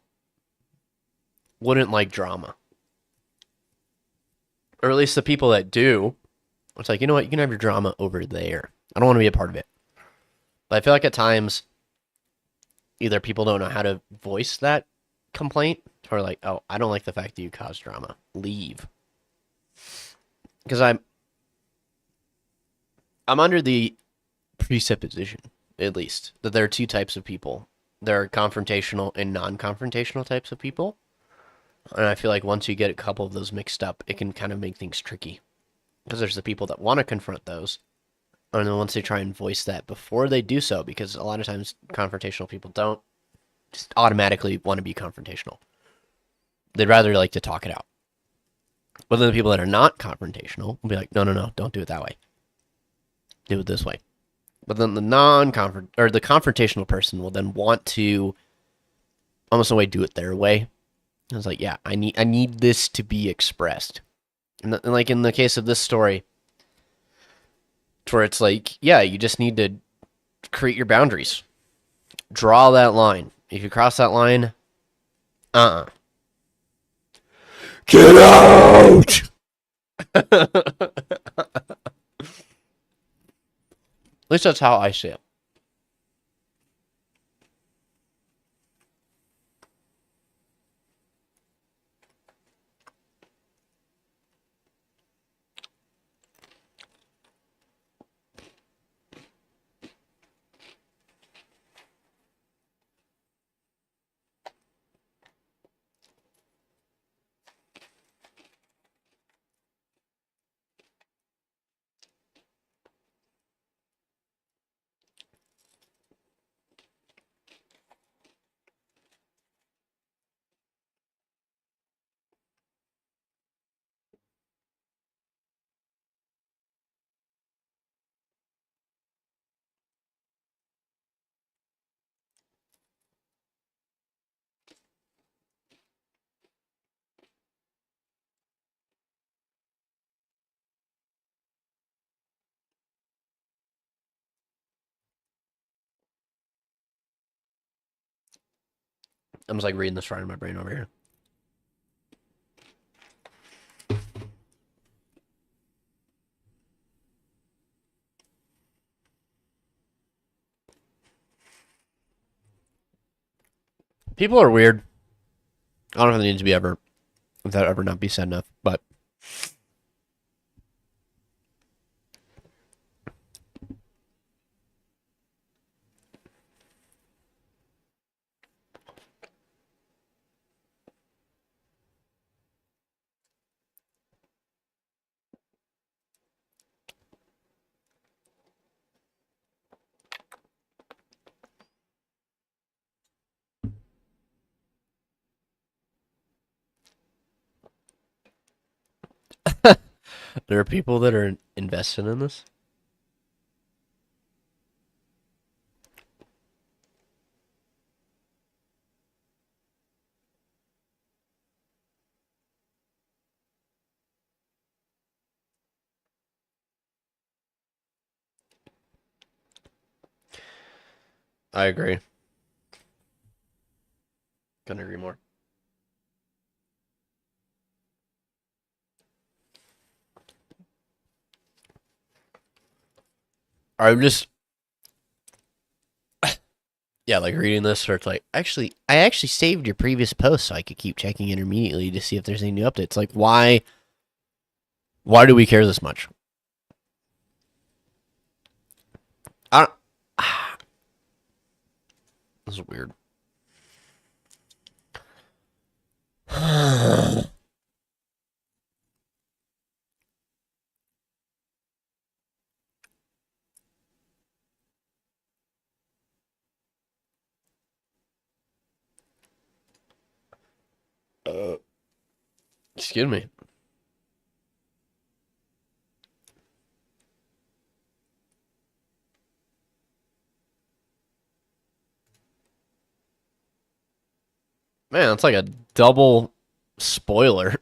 wouldn't like drama. Or at least the people that do. It's like, you know what? You can have your drama over there. I don't want to be a part of it. But I feel like at times, either people don't know how to voice that complaint, or like, oh, I don't like the fact that you cause drama. Leave. Because I'm under the presupposition, at least, that there are two types of people. There are confrontational and non-confrontational types of people. And I feel like once you get a couple of those mixed up, it can kind of make things tricky. Because there's the people that want to confront those, and then once they try and voice that before they do so, because a lot of times confrontational people don't just automatically want to be confrontational. They'd rather like to talk it out. But then the people that are not confrontational will be like, no, don't do it that way. Do it this way. But then the the confrontational person will then want to almost in a way do it their way. I was like, yeah, I need this to be expressed. And like in the case of this story, where it's like, yeah, you just need to create your boundaries. Draw that line. If you cross that line, get out! At least that's how I see it. I'm just like reading this right in my brain over here. People are weird. I don't know if it needs to be ever, if that ever not be said enough, but there are people that are invested in this. I agree. Couldn't agree more. I'm just, yeah, like reading this, where it's like, I actually saved your previous post so I could keep checking it immediately to see if there's any new updates. Like, why do we care this much? I don't, this is weird. uh, excuse me. Man, it's like a double spoiler.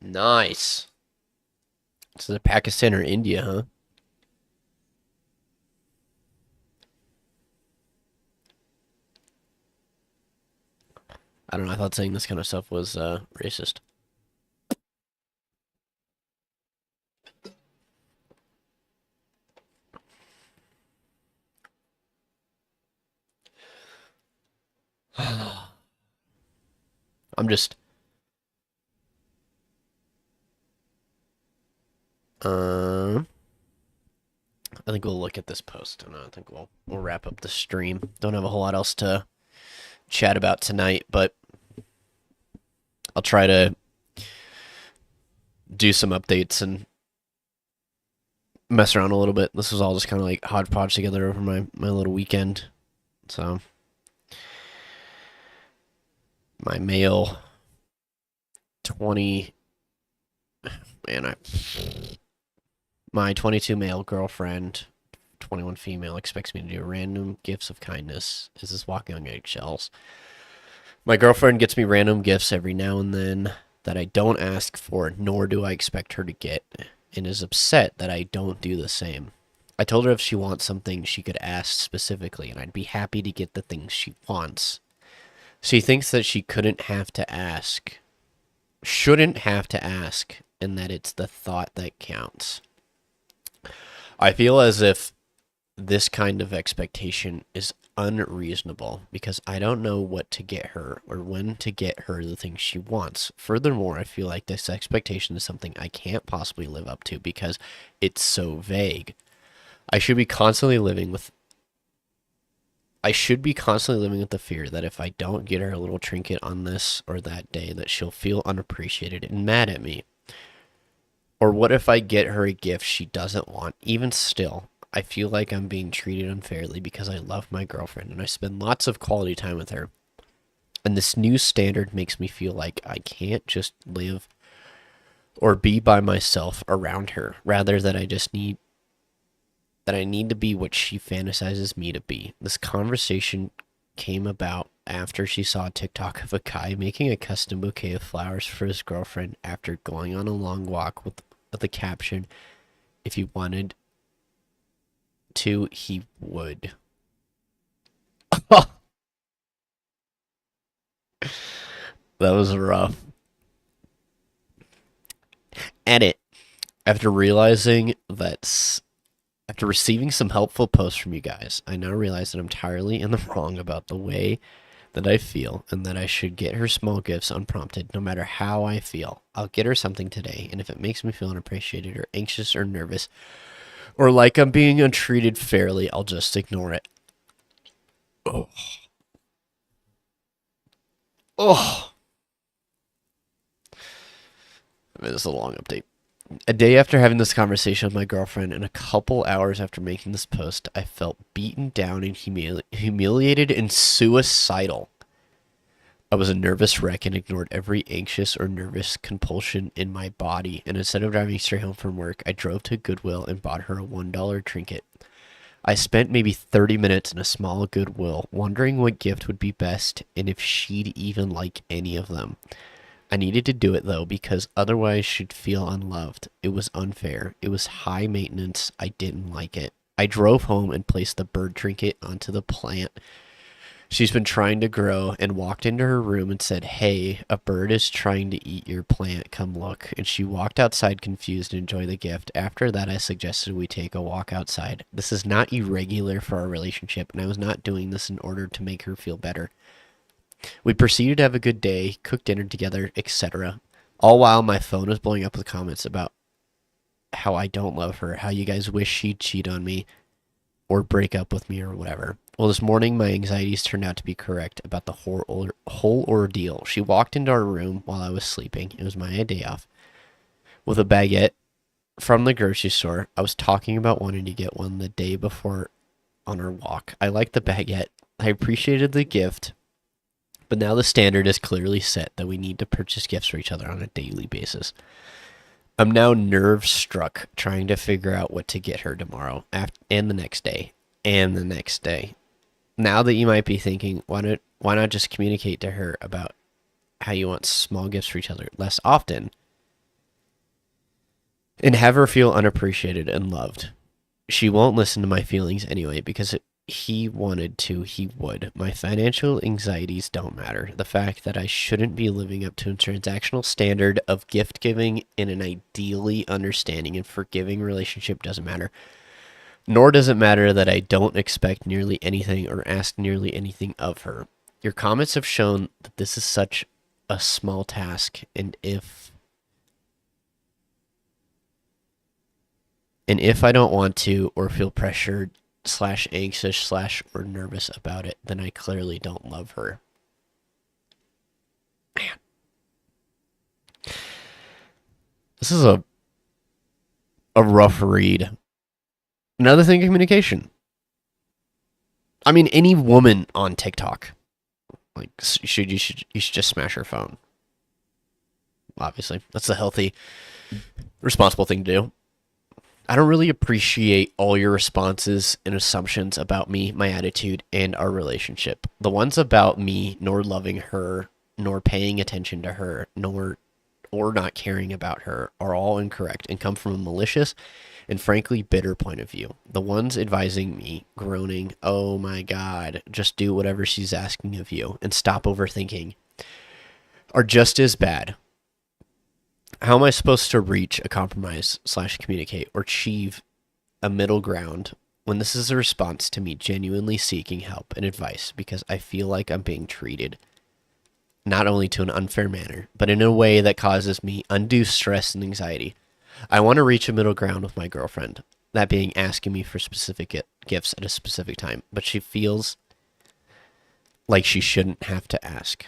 Nice. This is Pakistan or India, huh? I don't know. I thought saying this kind of stuff was racist. I'm just. Um, I think we'll look at this post, and I think we'll wrap up the stream. Don't have a whole lot else to chat about tonight, but I'll try to do some updates and mess around a little bit. This was all just kind of like hodgepodge together over my little weekend. So my male 20 man, my 22 male girlfriend, 21 female, expects me to do random gifts of kindness. Is this walking on eggshells? My girlfriend gets me random gifts every now and then that I don't ask for, nor do I expect her to get, and is upset that I don't do the same. I told her if she wants something, she could ask specifically, and I'd be happy to get the things she wants. She thinks that she shouldn't have to ask, and that it's the thought that counts. I feel as if this kind of expectation is unreasonable because I don't know what to get her or when to get her the things she wants. Furthermore, I feel like this expectation is something I can't possibly live up to because it's so vague. I should be constantly living with the fear that if I don't get her a little trinket on this or that day, that she'll feel unappreciated and mad at me. Or what if I get her a gift she doesn't want? Even still, I feel like I'm being treated unfairly because I love my girlfriend and I spend lots of quality time with her. And this new standard makes me feel like I can't just live or be by myself around her. Rather that I need to be what she fantasizes me to be. This conversation came about after she saw a TikTok of a guy making a custom bouquet of flowers for his girlfriend after going on a long walk with the caption, if you wanted to, he would. That was rough. Edit. After realizing that, after receiving some helpful posts from you guys, I now realize that I'm entirely in the wrong about the way that I feel and that I should get her small gifts unprompted, no matter how I feel. I'll get her something today, and if it makes me feel unappreciated or anxious or nervous or like I'm being untreated fairly, I'll just ignore it. Oh. Oh. I mean, this is a long update. A day after having this conversation with my girlfriend and a couple hours after making this post, I felt beaten down and humiliated and suicidal. I was a nervous wreck and ignored every anxious or nervous compulsion in my body, and instead of driving straight home from work, I drove to Goodwill and bought her a $1 trinket. I spent maybe 30 minutes in a small Goodwill, wondering what gift would be best and if she'd even like any of them. I needed to do it though, because otherwise she'd feel unloved. It was unfair. It was high maintenance. I didn't like it. I drove home and placed the bird trinket onto the plant she's been trying to grow and walked into her room and said, "Hey, a bird is trying to eat your plant. Come look." And she walked outside confused and enjoyed the gift. After that, I suggested we take a walk outside. This is not irregular for our relationship, and I was not doing this in order to make her feel better. We proceeded to have a good day, cooked dinner together, etc. All while my phone was blowing up with comments about how I don't love her, how you guys wish she'd cheat on me or break up with me or whatever. Well, this morning my anxieties turned out to be correct about the whole ordeal. She walked into our room while I was sleeping. It was my day off. With a baguette from the grocery store. I was talking about wanting to get one the day before on our walk. I liked the baguette. I appreciated the gift. But now the standard is clearly set that we need to purchase gifts for each other on a daily basis. I'm now nerve struck trying to figure out what to get her tomorrow and the next day and the next day. Now that you might be thinking, why not just communicate to her about how you want small gifts for each other less often and have her feel unappreciated and loved? She won't listen to my feelings anyway because he wanted to, he would. My financial anxieties don't matter. The fact that I shouldn't be living up to a transactional standard of gift giving in an ideally understanding and forgiving relationship doesn't matter. Nor does it matter that I don't expect nearly anything or ask nearly anything of her. Your comments have shown that this is such a small task, and if I don't want to or feel pressured / anxious / or nervous about it, then I clearly don't love her. Man. This is a rough read. Another thing, communication. I mean, any woman on TikTok, like, you should just smash her phone. Obviously, that's a healthy, responsible thing to do. I don't really appreciate all your responses and assumptions about me, my attitude, and our relationship. The ones about me, nor loving her, nor paying attention to her, or not caring about her, are all incorrect and come from a malicious and frankly bitter point of view. The ones advising me, groaning, "Oh my God, just do whatever she's asking of you and stop overthinking," are just as bad. How am I supposed to reach a compromise / communicate or achieve a middle ground when this is a response to me genuinely seeking help and advice because I feel like I'm being treated not only to an unfair manner, but in a way that causes me undue stress and anxiety? I want to reach a middle ground with my girlfriend, that being asking me for specific gifts at a specific time, but she feels like she shouldn't have to ask.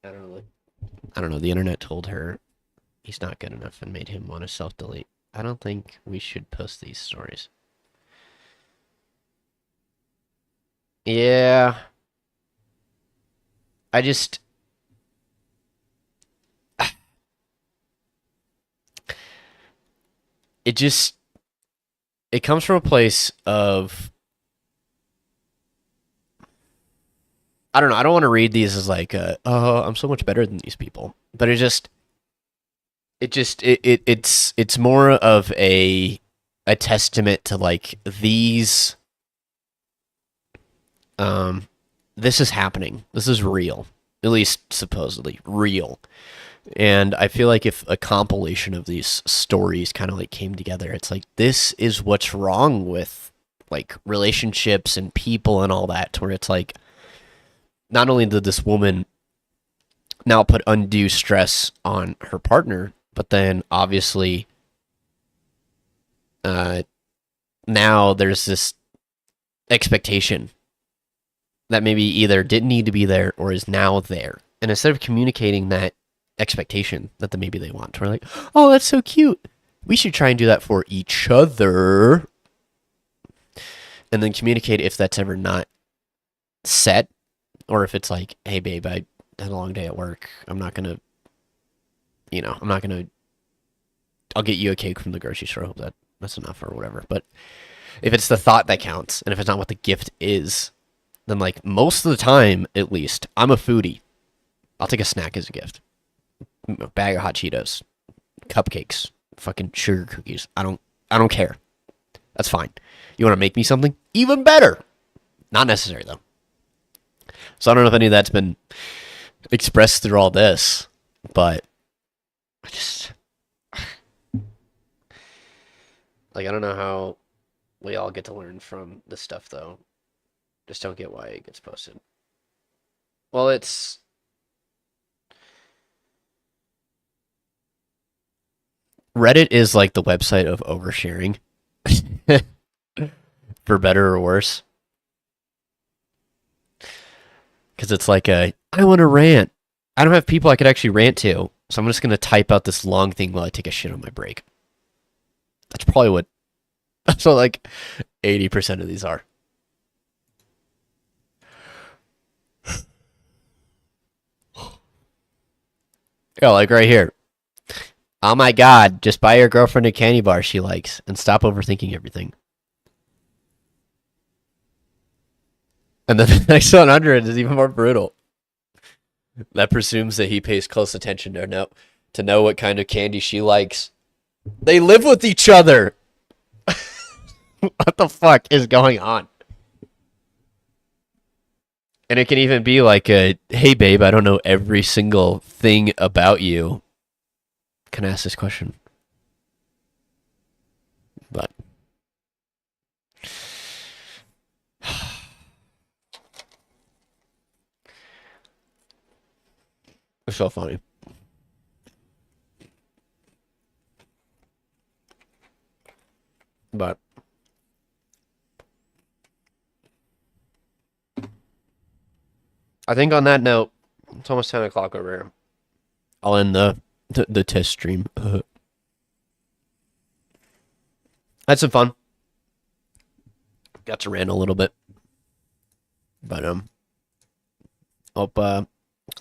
I don't know. The internet told her he's not good enough and made him want to self-delete. I don't think we should post these stories. Yeah. I just... It just... It comes from a place of... I don't know. I don't want to read these as like, oh, I'm so much better than these people. But it just... it's more of a testament to like these this is happening. This is real. At least supposedly real. And I feel like if a compilation of these stories kind of like came together, it's like this is what's wrong with like relationships and people and all that, to where it's like not only did this woman now put undue stress on her partner, but then obviously now there's this expectation that maybe either didn't need to be there or is now there. And instead of communicating that expectation that maybe they want, we're like, oh, that's so cute, we should try and do that for each other. And then communicate if that's ever not set, or if it's like, hey babe, I had a long day at work, I'm not gonna I'll get you a cake from the grocery store, I hope that's enough or whatever. But if it's the thought that counts, and if it's not what the gift is, then like most of the time, at least, I'm a foodie. I'll take a snack as a gift. A bag of hot Cheetos, cupcakes, fucking sugar cookies. I don't care. That's fine. You want to make me something? Even better. Not necessary though. So I don't know if any of that's been expressed through all this, but I just like, I don't know how we all get to learn from this stuff though. Just don't get why it gets posted. Well, it's Reddit is like the website of oversharing. For better or worse. Because it's like I want to rant. I don't have people I could actually rant to, so I'm just going to type out this long thing while I take a shit on my break. That's what like 80% of these are. Yeah, like right here. Oh my god, just buy your girlfriend a candy bar she likes and stop overthinking everything. And then the next 100 is even more brutal. That presumes that he pays close attention to know what kind of candy she likes. They live with each other. What the fuck is going on? And it can even be like a, hey babe, I don't know every single thing about you. Can I ask this question? But it's so funny. But I think on that note, it's almost 10 o'clock over here. I'll end the test stream. Had some fun. Got to rant a little bit. But hope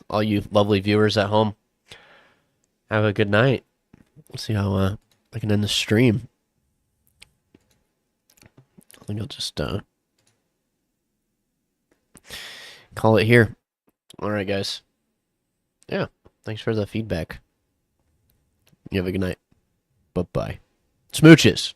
all you lovely viewers at home have a good night. Let's see how I can end the stream. I think I'll just call it here. All right, guys. Yeah, thanks for the feedback. You have a good night. Bye-bye. Smooches.